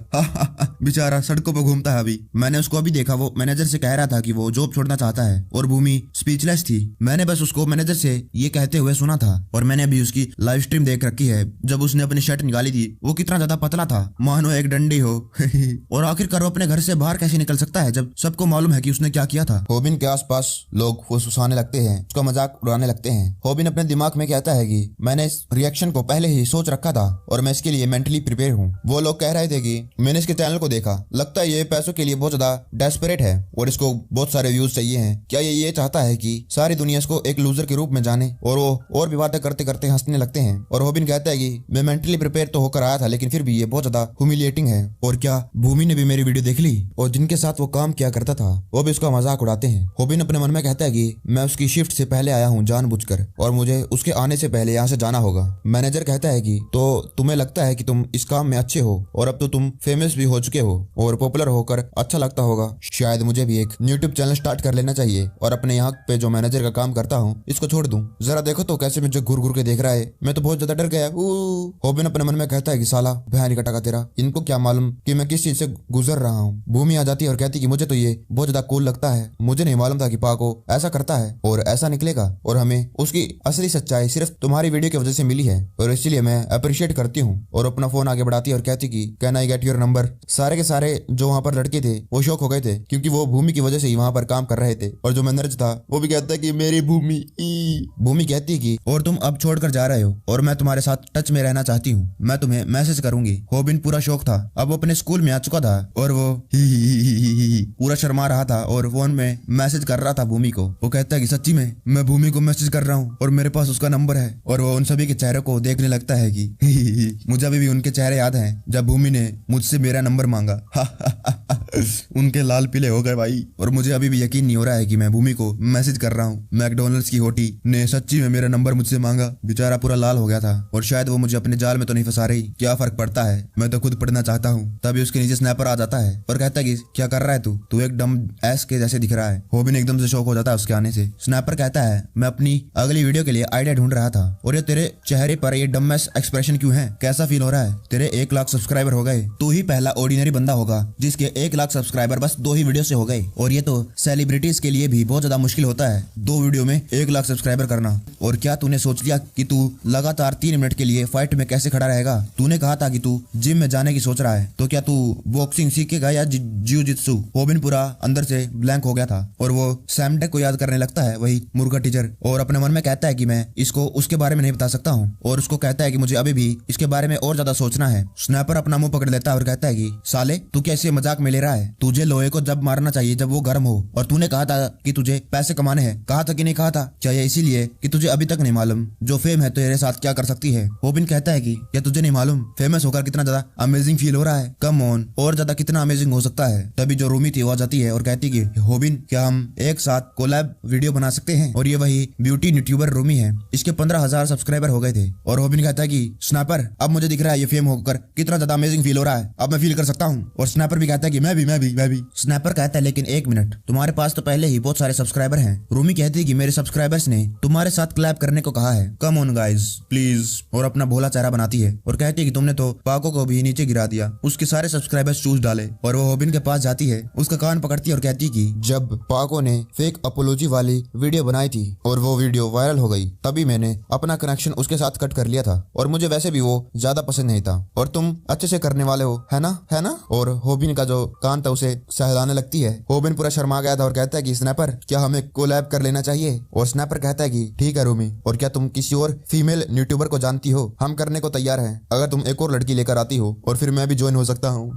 बेचारा सड़कों पर घूमता है अभी। मैंने उसको अभी देखा, वो मैनेजर से कह रहा था कि वो जॉब छोड़ना चाहता है और भूमि स्पीचलेस थी। मैंने बस उसको मैनेजर से ये कहते हुए सुना था और मैंने अभी उसकी लाइव स्ट्रीम देख रखी है। जब उसने अपनी शर्ट निकाली थी वो कितना ज्यादा पतला था, मानो एक डंडी हो। और आखिरकार वो अपने घर से बाहर कैसे निकल सकता है जब सबको मालूम है कि उसने क्या किया था। होबिन के आसपास लोग फुसफुसाने लगते हैं, उसका मजाक उड़ाने लगते हैं। होबिन अपने दिमाग में कहता है कि मैंने इस रिएक्शन को पहले ही सोच रखा था और मैं इसके लिए मेंटली प्रिपेयर हूँ। वो लोग कह रहे थे कि मैंने इसके चैनल को देखा, लगता है ये पैसों के लिए बहुत ज्यादा डेस्परेट है और इसको बहुत सारे व्यूज चाहिए हैं। क्या ये चाहता है कि सारी दुनिया इसको एक लूजर के रूप में जाने? और वो और भी बातें करते करते हंसने लगते हैं। और होबिन कहता है कि मैं मेंटली प्रिपेयर तो होकर आया था लेकिन फिर भी ये बहुत ज्यादा ह्यूमिलिएटिंग है। और क्या भूमि ने भी मेरी वीडियो देख ली और जिनके साथ वो काम किया करता था वो भी उसका मजाक उड़ाते हैं। होबिन अपने मन में कहता है कि मैं उसकी शिफ्ट से पहले आया हूँ जानबूझकर और मुझे उसके आने से पहले यहाँ से जाना होगा। मैनेजर कहता है कि तो तुम्हें लगता है कि तुम इस काम में अच्छे हो और अब तो तुम फेमस भी हो चुके हो और पॉपुलर होकर अच्छा लगता होगा, शायद मुझे भी एक यूट्यूब चैनल स्टार्ट कर लेना चाहिए और अपने यहाँ पे जो मैनेजर का काम करता हूँ इसको छोड़ दूं। जरा देखो तो कैसे मुझे घूर घूर के देख रहा है, मैं तो बहुत ज्यादा डर गया। होबिन अपने मन में कहता है कि साला भयानी कटा तेरा, इनको क्या मालूम कि मैं किस चीज से गुजर रहा हूँ। भूमि आ जाती है और कहती है कि मुझे तो ये बहुत ज्यादा कूल लगता है, मुझे नहीं मालूम था कि पाको ऐसा करता है और ऐसा निकलेगा और हमें उसकी असली सच्चाई सिर्फ तुम्हारी वीडियो की वजह से मिली है और इसलिए मैं अप्रिशिएट करती हूँ। और अपना फोन आगे बढ़ाती है और कहती कि can I get your number. सारे के सारे जो वहाँ पर लड़के थे वो शौक हो गए थे क्योंकि वो भूमि की वजह से ही वहाँ पर काम कर रहे थे और जो मैनेजर था वो भी कहता है कि मेरी भूमि। भूमि कहती है कि और तुम अब छोड़कर जा रहे हो और मैं तुम्हारे साथ टच में रहना चाहती हूँ, मैं तुम्हें मैसेज करूंगी। होबिन पूरा शौक था, अब वो अपने स्कूल में आ चुका था और वो पूरा शर्मा रहा था और फोन में मैसेज कर रहा था भूमि को। वो कहता है कि सच्ची में मैं भूमि को मैसेज कर रहा हूँ और मेरे पास उसका नंबर है। और वो उन सभी के चेहरे को देखने लगता है कि मुझे अभी भी उनके चेहरे याद हैं जब भूमि ने मुझसे मेरा नंबर मांगा। उनके लाल पीले हो गए भाई और मुझे अभी भी यकीन नहीं हो रहा है कि मैं भूमि को मैसेज कर रहा हूँ। मैकडॉनल्ड्स की होटी ने सच्ची में मेरा नंबर मुझसे मांगा। बेचारा पूरा लाल हो गया था और शायद वो मुझे अपने जाल में तो नहीं फंसा रही, क्या फर्क पड़ता है, मैं तो खुद पढ़ना चाहता हूँ। तभी उसके नीचे स्नैपर आ जाता है और कहता है कि क्या कर रहा है तू एक डम एस के जैसे दिख रहा है। होबिन एकदम से शौक हो जाता है उसके आने से। स्नैपर कहता है मैं अपनी अगली वीडियो के लिए आइडिया ढूंढ रहा था और ये तेरे चेहरे पर ये डम एस एक्सप्रेशन क्यों है, कैसा फील हो रहा है? तेरे 1 लाख सब्सक्राइबर हो गए, तू ही पहला ऑर्डिनरी बंदा होगा जिसके 1 लाख सब्सक्राइबर बस 2 ही वीडियो से हो गए और ये तो सेलिब्रिटीज के लिए भी बहुत ज्यादा मुश्किल होता है 2 वीडियो में 1 लाख सब्सक्राइबर करना। और क्या तूने सोच लिया कि तू लगातार 3 मिनट के लिए फाइट में कैसे खड़ा रहेगा? तूने कहा था कि तू जिम में जाने की सोच रहा है, तो क्या तू बॉक्सिंग सीखेगा या जियो जित्सु? होबिन पूरा अंदर से ब्लैंक हो गया था और वो सैमडेक को याद करने लगता है, वही मुर्गा टीचर, और अपने मन में कहता है कि मैं इसको उसके बारे में नहीं बता सकता हूँ और उसको कहता है कि मुझे अभी भी इसके बारे में और ज्यादा सोचना है। स्नैपर अपना मुंह पकड़ लेता है और कहता है कि साले तू क्या इसे मजाक में ले रहा है? तुझे लोहे को जब मारना चाहिए जब वो गर्म हो और तूने कहा था कि तुझे पैसे कमाने हैं, कहा था कि नहीं कहा था? क्या ये इसीलिए कि तुझे अभी तक नहीं मालूम जो फेम है तेरे साथ क्या कर सकती है? होबिन कहता है कि क्या तुझे नहीं मालूम फेमस होकर कितना ज्यादा अमेजिंग फील हो रहा है? कम ऑन, और ज्यादा कितना अमेजिंग हो सकता है? तभी जो रूमी थी वो आ जाती है और कहती है कि होबिन क्या हम एक साथ कोलैब वीडियो बना सकते हैं? और ये वही ब्यूटी यूट्यूबर रूमी है, इसके 15,000 सब्सक्राइबर हो गए थे। और होबिन कहता है कि स्नैपर अब मुझे दिख रहा है ये फेम होकर कितना ज्यादा अमेजिंग फील हो रहा है, अब मैं फील कर सकता हूँ। और स्नैपर भी कहता है कि मैं भी। स्नैपर कहता है लेकिन 1 मिनट, तुम्हारे पास तो पहले ही बहुत सारे सब्सक्राइबर हैं। रूमी कहती है कि मेरे सब्सक्राइबर्स ने तुम्हारे साथ कोलैब करने को कहा है, कम ऑन गाइस प्लीज। और अपना भोला चेहरा बनाती है और कहती है कि तुमने तो पाको को भी नीचे गिरा दिया, उसके सारे सब्सक्राइबर्स चूस डाले। और वो होबिन के पास जाती है, उसका कान पकड़ती है और कहती है कि जब पाको ने फेक अपोलॉजी वाली वीडियो बनाई थी और वो वीडियो वायरल हो गई तभी मैंने अपना कनेक्शन उसके साथ कट कर लिया था और मुझे वैसे भी वो ज्यादा पसंद नहीं था और तुम अच्छे से करने वाले हो, है ना? और होबिन का जो कान था उसे सहलाने लगती है। होबिन पूरा शर्मा गया था और कहता है कि स्नैपर क्या हमें कोलैब कर लेना चाहिए? और स्नैपर कहता है कि ठीक है रूमी, और क्या तुम किसी और फीमेल यूट्यूबर को जानती हो? हम करने को तैयार हैं, अगर तुम एक और लड़की लेकर आती हो और फिर मैं भी ज्वाइन हो सकता हूँ।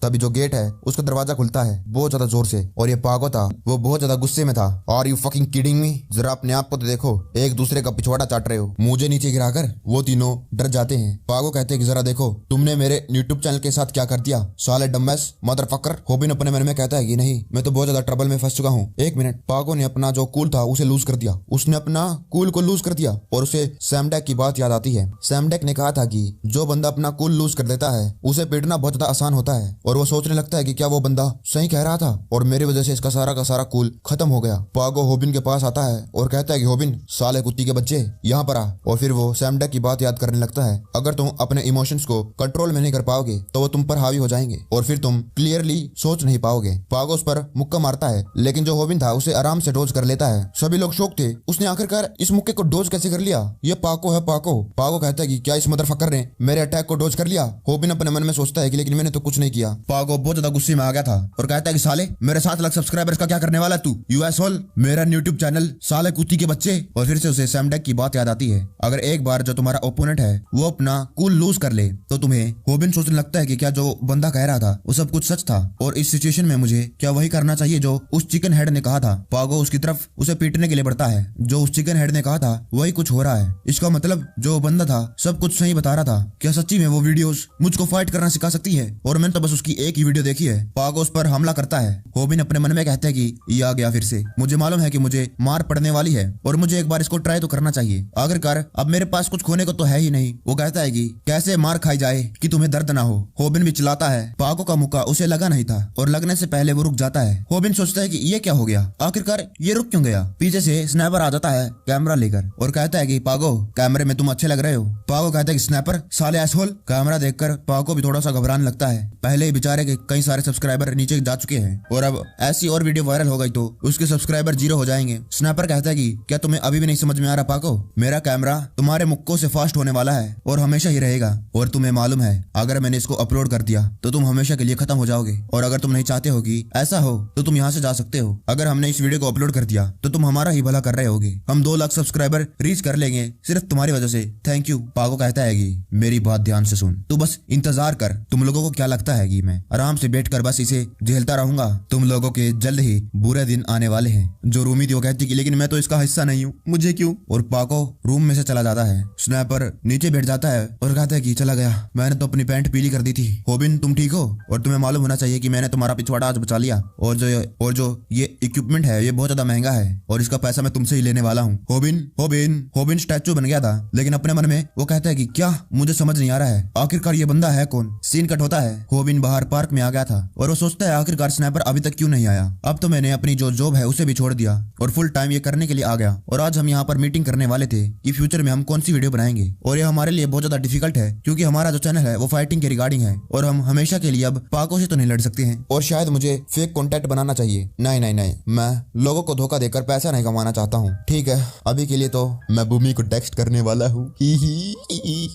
तभी जो गेट है उसका दरवाजा खुलता है बहुत ज्यादा जोर से और ये पागो था वो बहुत ज्यादा गुस्से में था। Are you fucking kidding me? जरा अपने आप को तो देखो, एक दूसरे का पिछवाड़ा चाट रहे हो। मुझे नीचे गिराकर वो तीनों डर जाते हैं। पागो कहते हैं कि जरा देखो तुमने मेरे यूट्यूब चैनल के साथ क्या कर दिया, साले डम्बैस, मदरफकर। होबिन अपने मन में कहता है कि नहीं, मैं तो बहुत ज्यादा ट्रबल में फंस चुका हूँ। एक मिनट, पागो ने अपना जो कूल था उसे लूज कर दिया। उसने अपना कूल को लूज कर दिया और उसे सैमडेक की बात याद आती है। सैमडेक ने कहा था कि जो बंदा अपना कूल लूज कर देता है उसे पीटना बहुत ज्यादा आसान होता है, और वो सोचने लगता है कि क्या वो बंदा सही कह रहा था और मेरी वजह से इसका सारा का सारा कूल खत्म हो गया। पागो होबिन के पास आता है और कहता है कि होबिन, साले कुत्ती के बच्चे, यहाँ पर आ। और फिर वो सैमडेक की बात याद करने लगता है। अगर तुम अपने इमोशंस को कंट्रोल में नहीं कर पाओगे तो वो तुम पर हावी हो जाएंगे और फिर तुम क्लियरली सोच नहीं पाओगे। पागो उस पर मुक्का मारता है, लेकिन जो होबिन था उसे आराम से डोज कर लेता है। सभी लोग शौक थे, उसने आखिरकार इस मुक्के को डोज कैसे कर लिया? ये पाको है पाको। पागो कहता है कि क्या इस मदरफकर ने मेरे अटैक को डोज कर लिया? होबिन अपने मन में सोचता है कि लेकिन मैंने तो कुछ नहीं किया। पागो बहुत ज्यादा गुस्से में आ गया था और कहता है कि साले, मेरे 7 लाख सब्सक्राइबर्स का क्या करने वाला तू? यूएस होल मेरा यूट्यूब चैनल, साले कुत्ती के बच्चे। और फिर से उसे सैमडेक की बात याद आती है। अगर एक बार जो तुम्हारा ओपोनेंट है वो अपना कूल लूज कर ले तो तुम्हें होबिन सोचने लगता है कि क्या जो बंदा कह रहा था वो सब कुछ सच था, और इस सिचुएशन में मुझे क्या वही करना चाहिए जो उस चिकन हेड ने कहा था। पागो उसकी तरफ उसे पीटने के लिए बढ़ता है। जो उस चिकन हेड ने कहा था वही कुछ हो रहा है। इसका मतलब जो बंदा था सब कुछ सही बता रहा था। क्या सच्ची में वो वीडियोस मुझको फाइट करना सिखा सकती है? और मैंने तो बस उसकी एक ही वीडियो देखी है। पागो उस पर हमला करता है। होबिन अपने मन में कहता है कि ये आ गया फिर से, मुझे मालूम है कि मुझे मार पड़ने वाली है और मुझे एक बार इसको ट्राई तो करना चाहिए। आखिरकार अब मेरे पास कुछ खोने को तो है ही नहीं। वो कहता है कि कैसे मार खाई जाए कि तुम्हें दर्द ना हो। होबिन भी चिल्लाता है। पागो का मुक्का उसे लगा नहीं था और लगने से पहले वो रुक जाता है। होबिन सोचता है कि ये क्या हो गया, आखिरकार ये रुक क्यों गया? पीछे से स्नैपर आ जाता है कैमरा लेकर और कहता है कि पागो, कैमरे में तुम अच्छे लग रहे हो। पागो कहता है कि स्नैपर, साले एसहोल। कैमरा देखकर पागो भी थोड़ा सा घबराने लगता है। पहले ही बेचारे के कई सारे सब्सक्राइबर नीचे जा चुके हैं और अब ऐसी और वीडियो वायरल हो गई तो उसके सब्सक्राइबर 0 हो जाएंगे। स्नैपर कहता है कि क्या तुम्हें अभी भी नहीं समझ में आ रहा पागो? मेरा कैमरा तुम्हारे मुक्कों से फास्ट होने वाला है और हमेशा ही रहेगा, और तुम्हें मालूम है अगर मैंने इसको अपलोड कर दिया तो तुम हमेशा के लिए खत्म हो जाओगे, और अगर तुम नहीं चाहते हो कि ऐसा हो तो तुम यहाँ से जा सकते हो। अगर हमने इस वीडियो को अपलोड कर दिया तो तुम हमारा ही भला कर रहे होगे। हम 2 लाख सब्सक्राइबर रीच कर लेंगे सिर्फ तुम्हारी वजह से। Thank you. पागो कहता है कि मेरी बात ध्यान से सुन, तू बस इंतजार कर। तुम लोगों को क्या लगता है कि मैं आराम से बैठकर बस इसे झेलता रहूंगा? तुम लोगों के जल्द ही बुरे दिन आने वाले हैं। जो रूमी थी वो कहती कि लेकिन मैं तो इसका हिस्सा नहीं हूँ, मुझे क्यों? और पागो रूम में से चला जाता है। स्नैपर नीचे बैठ जाता है और कहता है कि चला गया, मैंने तो अपनी पैंट पीली कर दी थी। होबिन, तुम ठीक हो? और तुम्हें मालूम होना चाहिए कि मैंने तुम्हारा पिछवाड़ा आज बचा लिया, और जो ये इक्विपमेंट है ये बहुत ज्यादा महंगा है और इसका पैसा मैं तुमसे ही लेने वाला हूँ। होबिन स्टैचू बन गया था, लेकिन अपने मन में वो कहता है कि क्या, मुझे समझ नहीं आ रहा है आखिरकार ये बंदा है कौन? सीन कट होता है। होबिन बाहर पार्क में आ गया था और वो सोचता है आखिरकार स्नैपर अभी तक क्यों नहीं आया। अब तो मैंने अपनी जो जॉब है उसे भी छोड़ दिया और फुल टाइम ये करने के लिए आ गया, और आज हम यहाँ पर मीटिंग करने वाले थे कि फ्यूचर में हम कौन सी वीडियो बनाएंगे, और ये हमारे लिए बहुत ज्यादा डिफिकल्ट है क्योंकि हमारा जो चैनल है वो फाइटिंग के रिगार्डिंग है और हम हमेशा के लिए अब पाको से तो नहीं लड़ सकते हैं, और शायद मुझे फेक कॉन्टेक्ट बनाना चाहिए। नहीं, मैं लोगों को धोखा देकर पैसा नहीं कमाना चाहता हूँ। ठीक है, अभी के लिए तो मैं भूमि को टेक्स्ट करने वाला हूँ।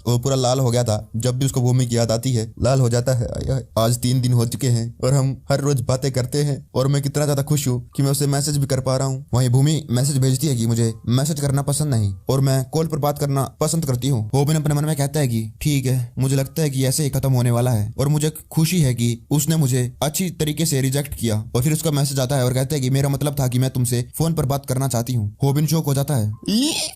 वो पूरा लाल हो गया था, जब भी उसको भूमि की याद आती है लाल हो जाता है। आज 3 दिन हो चुके हैं और हम हर रोज बातें करते हैं और मैं कितना ज्यादा खुश हूँ कि मैं उसे मैसेज भी कर पा रहा हूँ। वहीं भूमि मैसेज भेजती है कि मुझे मैसेज करना पसंद नहीं और मैं कॉल पर बात करना पसंद करती हूँ। होबिन अपने मन में कहता है कि ठीक है, मुझे लगता है कि ऐसे ही खत्म होने वाला है, और मुझे खुशी है कि उसने मुझे अच्छी तरीके से रिजेक्ट किया। और फिर उसका मैसेज आता है और कहता है कि मेरा मतलब था कि मैं तुमसे फोन पर बात करना चाहती हूँ। होबिन शॉक हो जाता है,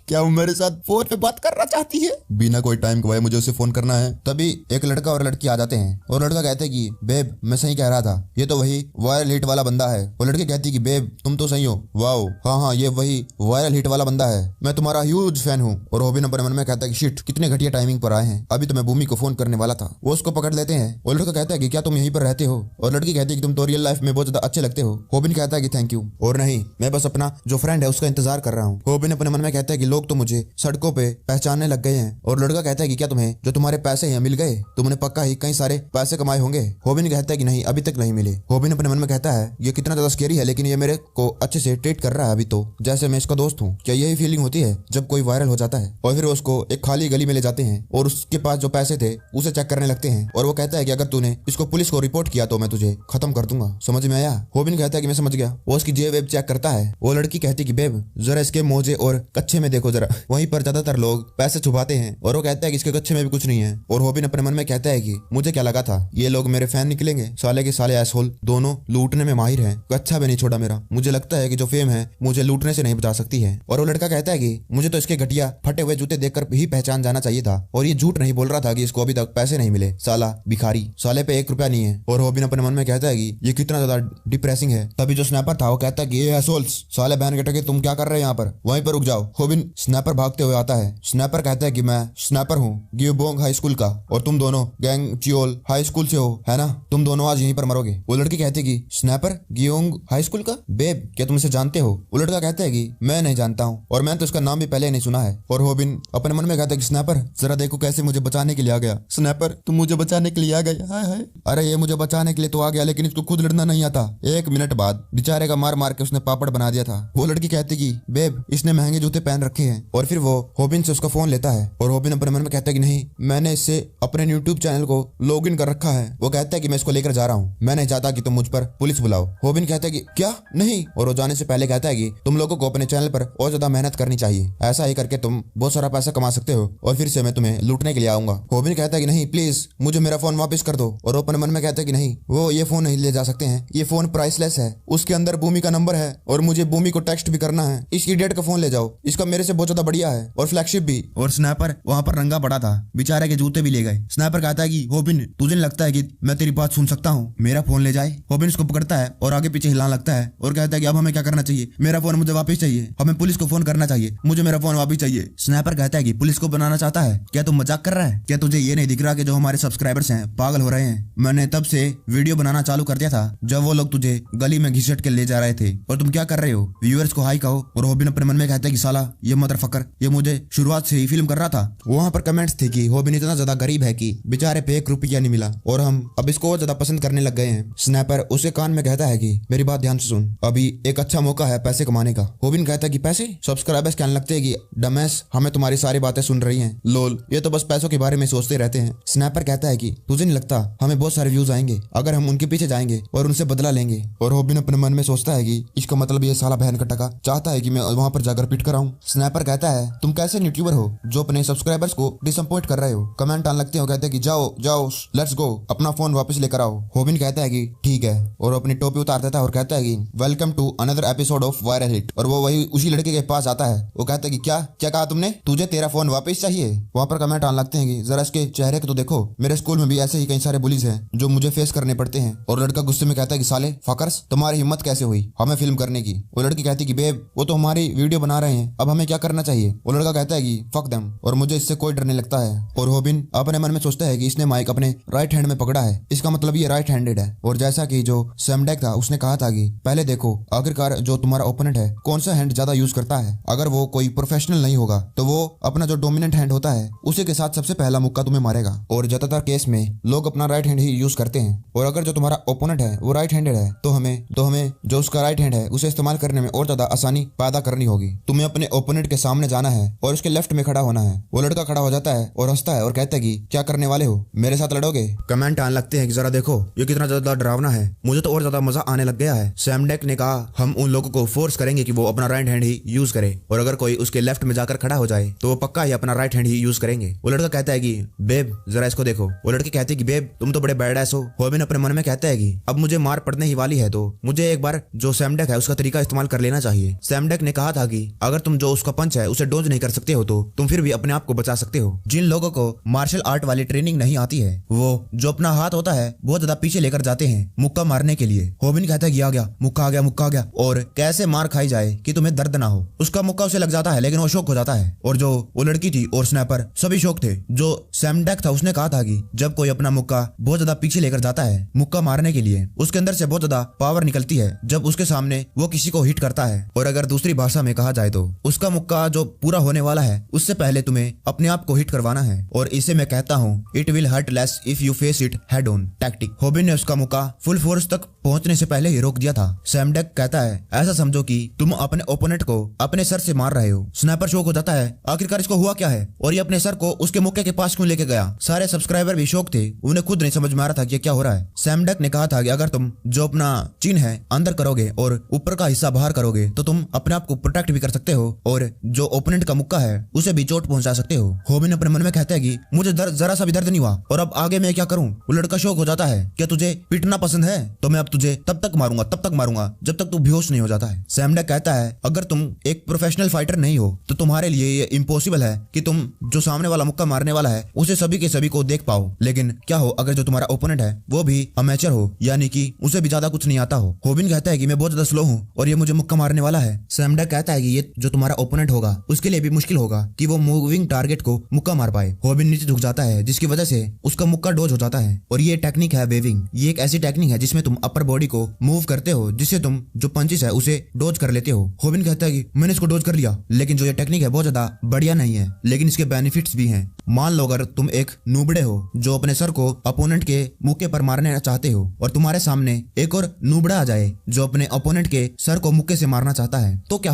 क्या वो मेरे साथ फोन पे बात करना चाहती है? बिना कोई टाइम गवाए मुझे उसे फोन करना है। तभी एक लड़का और लड़की आ जाते हैं और लड़का कहते हैं कि बेब, मैं सही कह रहा था, ये तो वही वायरल हिट वाला बंदा है। और लड़की कहती है कि बेब, तुम तो सही हो। वाओ, हाँ, ये वही वायरल हिट वाला बंदा है, मैं तुम्हारा ह्यूज फैन हूँ। और होबिन अपने मन में कहता है कि शिट, कितने घटिया टाइमिंग पर आए हैं, अभी तो मैं भूमि को फोन करने वाला था। वो उसको पकड़ लेते हैं और लड़का कहता है कि क्या तुम यहीं पर रहते हो? और लड़की कहती है कि तुम तो रियल लाइफ में बहुत ज्यादा अच्छे लगते हो। होबिन कहता है कि थैंक यू, और नहीं, मैं बस अपना जो फ्रेंड है उसका इंतजार कर रहा हूँ। होबिन अपने मन में कहता है कि लोग तो मुझे सड़कों पे पहचानने लग गए हैं। और लड़का कहता है कि क्या तुम्हें जो तुम्हारे पैसे हैं मिल गए? तुमने पक्का ही कई सारे पैसे कमाए होंगे। होबिन कहता है कि नहीं, अभी तक नहीं मिले। होबिन अपने मन में कहता है ये कितना ज्यादा स्केरी है, लेकिन ये मेरे को अच्छे से ट्रीट कर रहा है अभी तो, जैसे मैं इसका दोस्त हूँ। क्या यही फीलिंग होती है जब कोई वायरल हो जाता है? और फिर उसको एक खाली गली में ले जाते हैं और उसके पास जो पैसे थे उसे चेक करने लगते हैं, और वो कहता है कि अगर तूने इसको पुलिस को रिपोर्ट किया तो मैं तुझे खत्म कर दूंगा। समझ में आया? होबिन कहता है कि मैं समझ गया। वो उसकी जेब वेब चेक करता है। वो लड़की कहती है कि बेब, जरा इसके मोजे और कच्छे में देखो जरा। वहीं पर ज्यादातर लोग पैसे छुपाते हैं और वो कहता है कि इसके कच्छे में भी कुछ नहीं है। और होबिन अपने मन में कहता है कि मुझे क्या लगा था ये लोग मेरे फैन निकलेंगे, साले के साले एसहोल, दोनों लूटने में माहिर हैं, कच्छा भी नहीं छोड़ा मेरा। मुझे लगता है कि जो फेम है मुझे लूटने से नहीं बचा सकती है। और वो लड़का कहता है कि मुझे तो इसके घटिया फटे हुए जूते देखकर ही पहचान जाना चाहिए था, और ये झूठ नहीं बोल रहा था कि इसको अभी तक पैसे नहीं मिले। साला भिखारी, साले पे 1 रुपया नहीं है। हैं। और होबिन अपने मन में कहता है कि ये कितना ज्यादा डिप्रेसिंग है। तभी जो स्नैपर था वो कहता है कि ये एसोल्स, साले बहन के टके, तुम क्या कर रहे हैं यहाँ पर, वहीं पर रुक जाओ। होबिन स्नैपर भागते हुए आता है। स्नैपर कहता है कि मैं स्नैपर हूँ गियोबोंग हाई स्कूल का, और तुम दोनों गैंग चियोल हाई स्कूल से हो, है ना, तुम दोनों आज यहीं पर मरोगे। वो लड़की कहती है कि स्नैपर गियोंग हाई स्कूल का, बेब क्या तुम इसे जानते हो। वो लड़का कहता है कि मैं नहीं जानता हूँ, और मैंने तो इसका नाम भी पहले नहीं सुना है। और होबिन अपने मन में कहता है कि स्नैपर जरा देखो कैसे मुझे बचाने के लिए आ गया। स्नैपर तुम मुझे बचाने के लिए आ गए, हाय हाय। अरे ये मुझे बचाने के लिए तो आ गया, लेकिन इसको खुद लड़ना नहीं आता। 1 मिनट बाद बेचारे का मार मार के उसने पापड़ बना दिया था। वो लड़की कहती कि बेब इसने महंगे जूते पहन रखे हैं। और फिर वो होबिन से उसका फोन लेता है। और होबिन अपने मन में कहता है कि नहीं, मैंने इससे अपने यूट्यूब चैनल को लॉग इन कर रखा है। वो कहता है कि मैं इसको लेकर जा रहा हूँ, मैं नहीं चाहता कि तुम मुझ पर पुलिस बुलाओ। होबिन कहता है कि क्या नहीं, और वो जाने से पहले कहता है कि तुम लोगों को अपने चैनल पर और ज्यादा मेहनत करनी चाहिए, ऐसा ही करके तुम बहुत सारा पैसा कमा सकते हो, और फिर से मैं तुम्हें लूटने के लिए आऊंगा। होबिन कहता है कि नहीं प्लीज मुझे मेरा फोन वापस कर दो। और अपने मन में कहता है कि नहीं, वो ये फोन नहीं ले जा सकते हैं, ये फोन प्राइसलेस है, उसके अंदर भूमि का नंबर है, और मुझे भूमि को टेक्स्ट भी करना है। इस इडियट का फोन ले जाओ, इसका मेरे से बहुत ज्यादा बढ़िया है, और फ्लैगशिप भी। और स्नैपर वहां पर रंगा पड़ा था, बेचारे के जूते भी ले गए। स्नैपर कहता है कि होबिन तुझे नहीं लगता है कि मैं तेरी बात सुन सकता हूँ, मेरा फोन ले जाए। होबिन उसको पकड़ता है और आगे पीछे हिलाने लगता है, और कहता है कि अब हमें क्या करना चाहिए, मेरा फोन मुझे वापस चाहिए, हमें पुलिस को फोन करना चाहिए, मुझे मेरा फोन वापस चाहिए। स्नैपर कहता है कि पुलिस को बनाना चाहता है, क्या तुम मजाक कर रहा है, क्या तुझे ये नहीं दिख रहा कि जो हमारे सब्सक्राइबर्स हैं पागल हो रहे हैं। मैंने तब से वीडियो बनाना चालू कर दिया था जब वो लोग तुझे गली में घिसट के ले जा रहे थे, और तुम क्या कर रहे हो, व्यूअर्स को हाई कहो। और होबिन अपने मन में कहता है कि साला ये मदरफकर, ये मुझे शुरुआत से ही फिल्म कर रहा था। वहाँ पर कमेंट्स थे कि होबिन इतना ज्यादा गरीब है कि बेचारे पे 1 रुपया नहीं मिला, और हम अब इसको और ज्यादा पसंद करने लग गए हैं। स्नैपर उसके कान में कहता है कि मेरी बात ध्यान से सुन, अभी एक अच्छा मौका है पैसे कमाने का। होबिन कहता है कि पैसे, सब्सक्राइबर्स कहने लगते हैं कि डमैस हमें तुम्हारी सारी बातें सुन रही हैं, लोल ये तो बस पैसों के बारे में सोचते रहते हैं। स्नैपर कहता है कि तुझे नहीं लगता हमें बहुत सारे व्यूज आएंगे अगर हम उनके पीछे जाएंगे और उनसे बदला लेंगे। और होबिन अपने मन में सोचता है कि इसका मतलब ये साला बहन का टका चाहता है कि मैं वहां पर जाकर पिट कर आऊं। स्नैपर कहता है तुम कैसे यूट्यूबर हो जो अपने सब्सक्राइबर्स को डिसअपॉइंट कर रहे हो, कमेंट आने लगते हो, कहते हैं कि जाओ जाओ लेट्स गो, अपना फोन वापस लेकर आओ। होबिन कहता है कि ठीक है, और अपनी टोपी उतार देता है और कहता है कि welcome to another episode of viral hit. और वो वही उसी लड़के के पास आता है। वो कहता है कि क्या क्या कहा तुमने, तुझे तेरा फोन वापस चाहिए। वहां पर कमेंट आने लगते हैं कि जरा इसके चेहरे को तो देखो, मेरे स्कूल में भी ऐसे ही कई सारे बुलीज हैं जो मुझे फेस करने पड़ते हैं। और लड़का गुस्से में कहता है कि साले फकर्स तुम्हारी हिम्मत कैसे हुई हमें फिल्म करने की। वो लड़की कहती है कि बेब वो तो हमारी वीडियो बना रहे हैं, अब हमें क्या करना चाहिए। वो लड़का कहता है कि फक देम, और मुझे इससे कोई डर नहीं लगता है। और होबिन अपने मन में सोचता है कि इसने माइक अपने राइट हैंड में पकड़ा है, इसका मतलब ये राइट हैंडेड है। और जैसा कि जो सैमडेक था उसने कहा था कि पहले देखो आखिरकार जो तुम्हारा ओपोनेंट है कौन सा हैंड ज्यादा यूज करता है, अगर वो कोई प्रोफेशनल नहीं होगा तो वो अपना जो डोमिनेंट हैंड होता है उसी के साथ सबसे पहला मुक्का तुम्हें मारेगा। और ज्यादातर केस में लोग अपना राइट हैंड ही यूज करते हैं, और अगर जो तुम्हारा ओपोनेंट है वो राइट हैंडेड है तो हमें जो उसका राइट हैंड है उसे इस्तेमाल करने में और ज्यादा आसानी पैदा करनी होगी। तुम्हें अपने ओपोनेंट के सामने जाना है और उसके लेफ्ट में खड़ा होना है। वो लड़का खड़ा हो जाता है और हंसता है और कहता है कि क्या करने वाले हो, मेरे साथ लड़ोगे। कमेंट आने लगते हैं कि जरा देखो ये कितना ज्यादा डरावना है, मुझे तो और ज्यादा मजा आने लग गया है। सैमडेक ने कहा हम उन लोगों को फोर्स करेंगे कि वो अपना राइट हैंड ही यूज करे, और अगर कोई उसके लेफ्ट में जाकर खड़ा हो जाए तो वो पक्का ही अपना राइट हैंड ही यूज करेंगे। वो लड़का कहता है कि बेब जरा इसको देखो। वो लड़की कहती है कि बेब तुम तो बड़े बैडएस हो। होबिन अपने मन में कहता है कि अब मुझे मार पड़ने ही वाली है तो मुझे एक बार जो सैमडेक है उसका तरीका इस्तेमाल कर लेना चाहिए। सैमडेक ने कहा था कि अगर तुम जो उसका पंच है उसे डोज नहीं कर सकते हो तो तुम फिर भी अपने आप को बचा सकते हो। जिन लोगों को मार्शल आर्ट वाली ट्रेनिंग नहीं आती है वो जो अपना हाथ होता है बहुत ज्यादा पीछे लेकर जाते हैं मुक्का मारने के लिए। होबिन कहता है कि आ गया मुक्का, आ गया मुक्का, आ गया, और कैसे मार खाई जाए कि तुम्हें दर्द ना हो। उसका मुक्का उसे लग जाता है लेकिन वो शौक हो जाता है। और जो वो लड़की थी और स्नैपर सभी शौक थे। जो सैमडेक था उसने कहा था कि जब कोई अपना मुक्का बहुत ज्यादा पीछे लेकर जाता है मुक्का मारने के लिए उसके अंदर से बहुत ज्यादा पावर निकलती है जब उसके सामने वो किसी को हिट करता है। और अगर दूसरी भाषा में कहा जाए तो उसका मुक्का जो पूरा होने वाला है उससे पहले तुम्हें अपने आप को हिट करवाना है। और इसे मैं कहता हूँ it will hurt less if you face it head on tactic. होबिन ने उसका मुक्का फुल फोर्स तक पहुंचने से पहले ही रोक दिया था। सैमडेक कहता है ऐसा समझो कि तुम अपने ओपोनेंट को अपने सर से मार रहे हो। स्नाइपर शॉक हो जाता है आखिरकार इसको हुआ क्या है और ये अपने सर को उसके मुक्के के पास क्यों लेके गया। सारे सब्सक्राइबर भी शौक थे, उन्हें खुद नहीं समझ में आ रहा था कि क्या हो रहा है। सैमडेक ने कहा था कि अगर तुम जो अपना चिन है अंदर करोगे और ऊपर का हिस्सा बाहर करोगे तो तुम अपने आप को प्रोटेक्ट भी कर सकते हो और जो ओपोनेंट का मुक्का है उसे भी चोट पहुंचा सकते हो। होबिन अपने मन में कहता है कि मुझे जरा सा भी दर्द नहीं हुआ और अब आगे मैं क्या करूं। वो लड़का शौक हो जाता है क्या तुझे पिटना पसंद है तो मैं अब तुझे तब तक मारूंगा जब तक तू बेहोश नहीं हो जाता है। सैमडक कहता है अगर तुम एक प्रोफेशनल फाइटर नहीं हो तो तुम्हारे लिए ये इम्पॉसिबल है कि तुम जो सामने वाला मुक्का मारने वाला है उसे सभी के सभी को देख पाओ। लेकिन क्या हो अगर जो तुम्हारा ओपोनेंट है वो भी अमेचर हो, यानी कि उसे भी ज्यादा कुछ नहीं आता हो। होबिन कहता है कि मैं बहुत ज्यादा स्लो हूँ और ये मुझे मुक्का मारने वाला है। सैमडक कहता है कि ये जो तुम्हारा ओपोनेंट होगा उसके लिए भी मुश्किल होगा कि वो मूविंग टारगेट को मुक्का मार पाए। होबिन नीचे झुक जाता है जिसकी वजह से उसका मुक्का डोज हो जाता है और ये टेक्निक है वेविंग। ये एक ऐसी टेक्निक है जिसमें तुम अपर बॉडी को मूव करते हो जिससे तुम जो पंचेस है उसे डोज कर लेते हो। होबिन कहता है कि मैंने इसको डोज कर लिया, लेकिन जो ये टेक्निक है बहुत ज्यादा बढ़िया नहीं है, लेकिन इसके बेनिफिट्स भी हैं। मान लो अगर तुम एक नूबड़े हो जो अपने सर को अपोनेंट के मुक्के पर मारना चाहते हो और तुम्हारे सामने एक और नूबड़ा आ जाए जो अपने अपोनेंट के सर को मुक्के से मारना चाहता है, तो क्या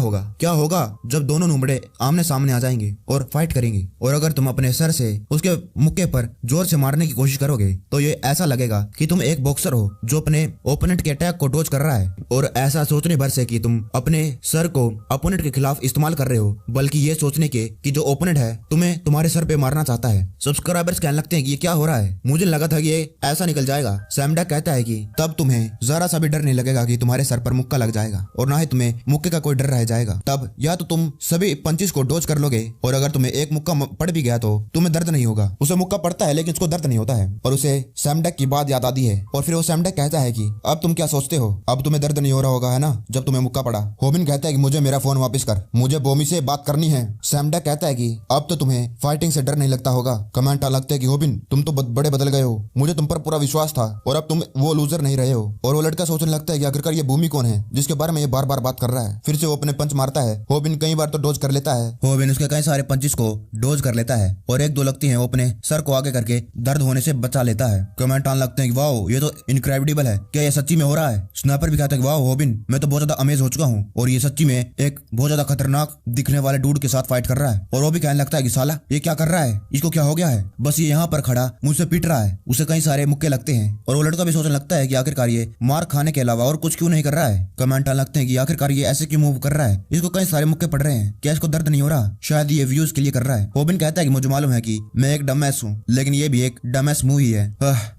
होगा जब दोनों नूबड़े आमने सामने आ जाएंगे और फाइट करेंगे। और अगर तुम अपने सर से उसके मुक्के पर जोर से मारने की कोशिश करोगे तो ये ऐसा लगेगा कि तुम एक बॉक्सर हो जो अपने ओपोनेंट के अटैक को डॉज कर रहा है, और ऐसा सोचने भर से कि तुम अपने सर को अपोनेंट के खिलाफ इस्तेमाल कर रहे हो, बल्कि ये सोचने के कि जो ओपोनेंट है तुम्हें तुम्हारे सर पे मारना चाहता है। सब्सक्राइबर्स कहने लगते हैं कि ये क्या हो रहा है, मुझे लगा था कि ये ऐसा निकल जाएगा। सैमडक कहता है कि तब तुम्हें जरा सा भी डर नहीं लगेगा कि तुम्हारे सर पर मुक्का लग जाएगा, और ना ही तुम्हें मुक्के का कोई डर रह जाएगा। तब या तो तुम सभी पंचेस को डॉज कर लोगे, और अगर तुम्हें एक मुक्का पड़ भी गया तो तुम्हें दर्द नहीं होगा। उसे मुक्का पड़ता है लेकिन उसको दर्द नहीं होता है, और उसे सैमडक की बात याद आती है। और फिर वो सैमडक कहता है कि अब तुम क्या सोचते हो, अब तुम्हें दर्द नहीं हो रहा होगा है ना जब तुम्हें मुक्का पड़ा। होबिन कहता है कि मुझे मेरा फोन वापस कर, मुझे बोमी से बात करनी है। सैमडक कहता है कि अब तो तुम्हें फाइटिंग से डर नहीं लगता होगा। कमेंट लगते हैं कि होबिन तुम तो बड़े बदल गए हो, मुझे तुम पर पूरा विश्वास था और अब तुम वो लूजर नहीं रहे हो। और वो लड़का सोचने लगता है कि आखिरकार ये भूमि कौन है जिसके बारे में ये बार बार बात कर रहा है। फिर से वो अपने पंच मारता है। होबिन कई बार तो डोज कर लेता है। होबिन उसके कई सारे पंचेस को डोज कर लेता है और एक दो लगती है वो अपने सर को आगे करके दर्द होने से बचा लेता है। कमेंट आने लगते हैं कि वाओ ये तो इनक्रेडिबल है, क्या ये सच्ची में हो रहा है। स्नाइपर भी कहता है कि वाओ होबिन मैं तो बहुत ज्यादा अमेज हो चुका हूँ और ये सच्ची में एक बहुत ज्यादा खतरनाक दिखने वाले डूड के साथ फाइट कर रहा है। और वो भी कहने लगता है कि साला ये क्या कर रहा है, इसको क्या हो गया है, बस ये यहाँ पर खड़ा मुझसे पीट रहा है। उसे कई सारे मुक्के लगते हैं और वो लड़का भी सोचने लगता है कि आखिरकार ये मार खाने के अलावा और कुछ क्यों नहीं कर रहा है। कमेंट आने लगते हैं कि आखिरकार ये ऐसे क्यों मूव कर रहा है, इसको कई सारे मुक्के पड़ रहे हैं, क्या इसको दर्द नहीं हो रहा, शायद ये व्यूज के लिए कर रहा है। होबिन कहता है कि मुझे मालूम है कि मैं एक डमैस हूँ, लेकिन ये भी एक डमैस मूवी है।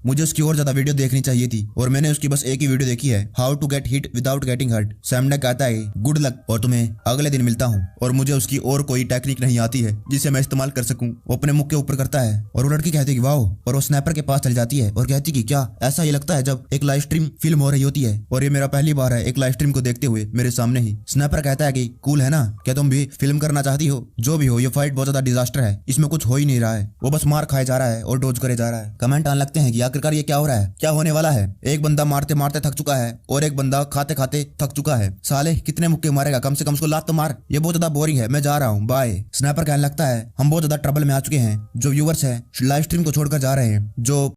मुझे उसकी और ज्यादा वीडियो देखनी चाहिए थी और मैंने उसकी बस एक ही वीडियो देखी है, how to get hit without getting hurt. सैमडक कहता है गुड लक और तुम्हें अगले दिन मिलता हूँ, और मुझे उसकी और कोई टेक्निक नहीं आती है जिसे मैं इस्तेमाल कर सकूं। वो अपने मुक्के ऊपर करता है और वो लड़की कहती है कि वाओ, और वो स्नाइपर के पास चली जाती है और कहती कि क्या ऐसा ही लगता है जब एक लाइव स्ट्रीम फिल्म हो रही होती है, और ये मेरा पहली बार है एक लाइव स्ट्रीम को देखते हुए मेरे सामने ही। स्नाइपर कहता है कि कूल है ना, क्या तुम भी फिल्म करना चाहती हो। जो भी हो ये फाइट बहुत ज्यादा डिजास्टर है, इसमें कुछ हो ही नहीं रहा है, वो बस मार खाए जा रहा है और डोज करे जा रहा है। कमेंट आने लगते हैं कि आखिरकार ये क्या हो रहा है, क्या होने वाला है। एक बंदा मारते मारते थक चुका है और एक बंदा खाते खाते थक चुका है। साले कितने मुक्के मारेगा, कम से कम उसको लात तो मार, ये बहुत ज्यादा बोरिंग है, मैं जा रहा हूँ बाय। स्नाइपर कहने लगता है हम बहुत ज्यादा ट्रबल में आ चुके हैं, जो व्यूअर्स है लाइव स्ट्रीम को छोड़कर जा रहे हैं, जो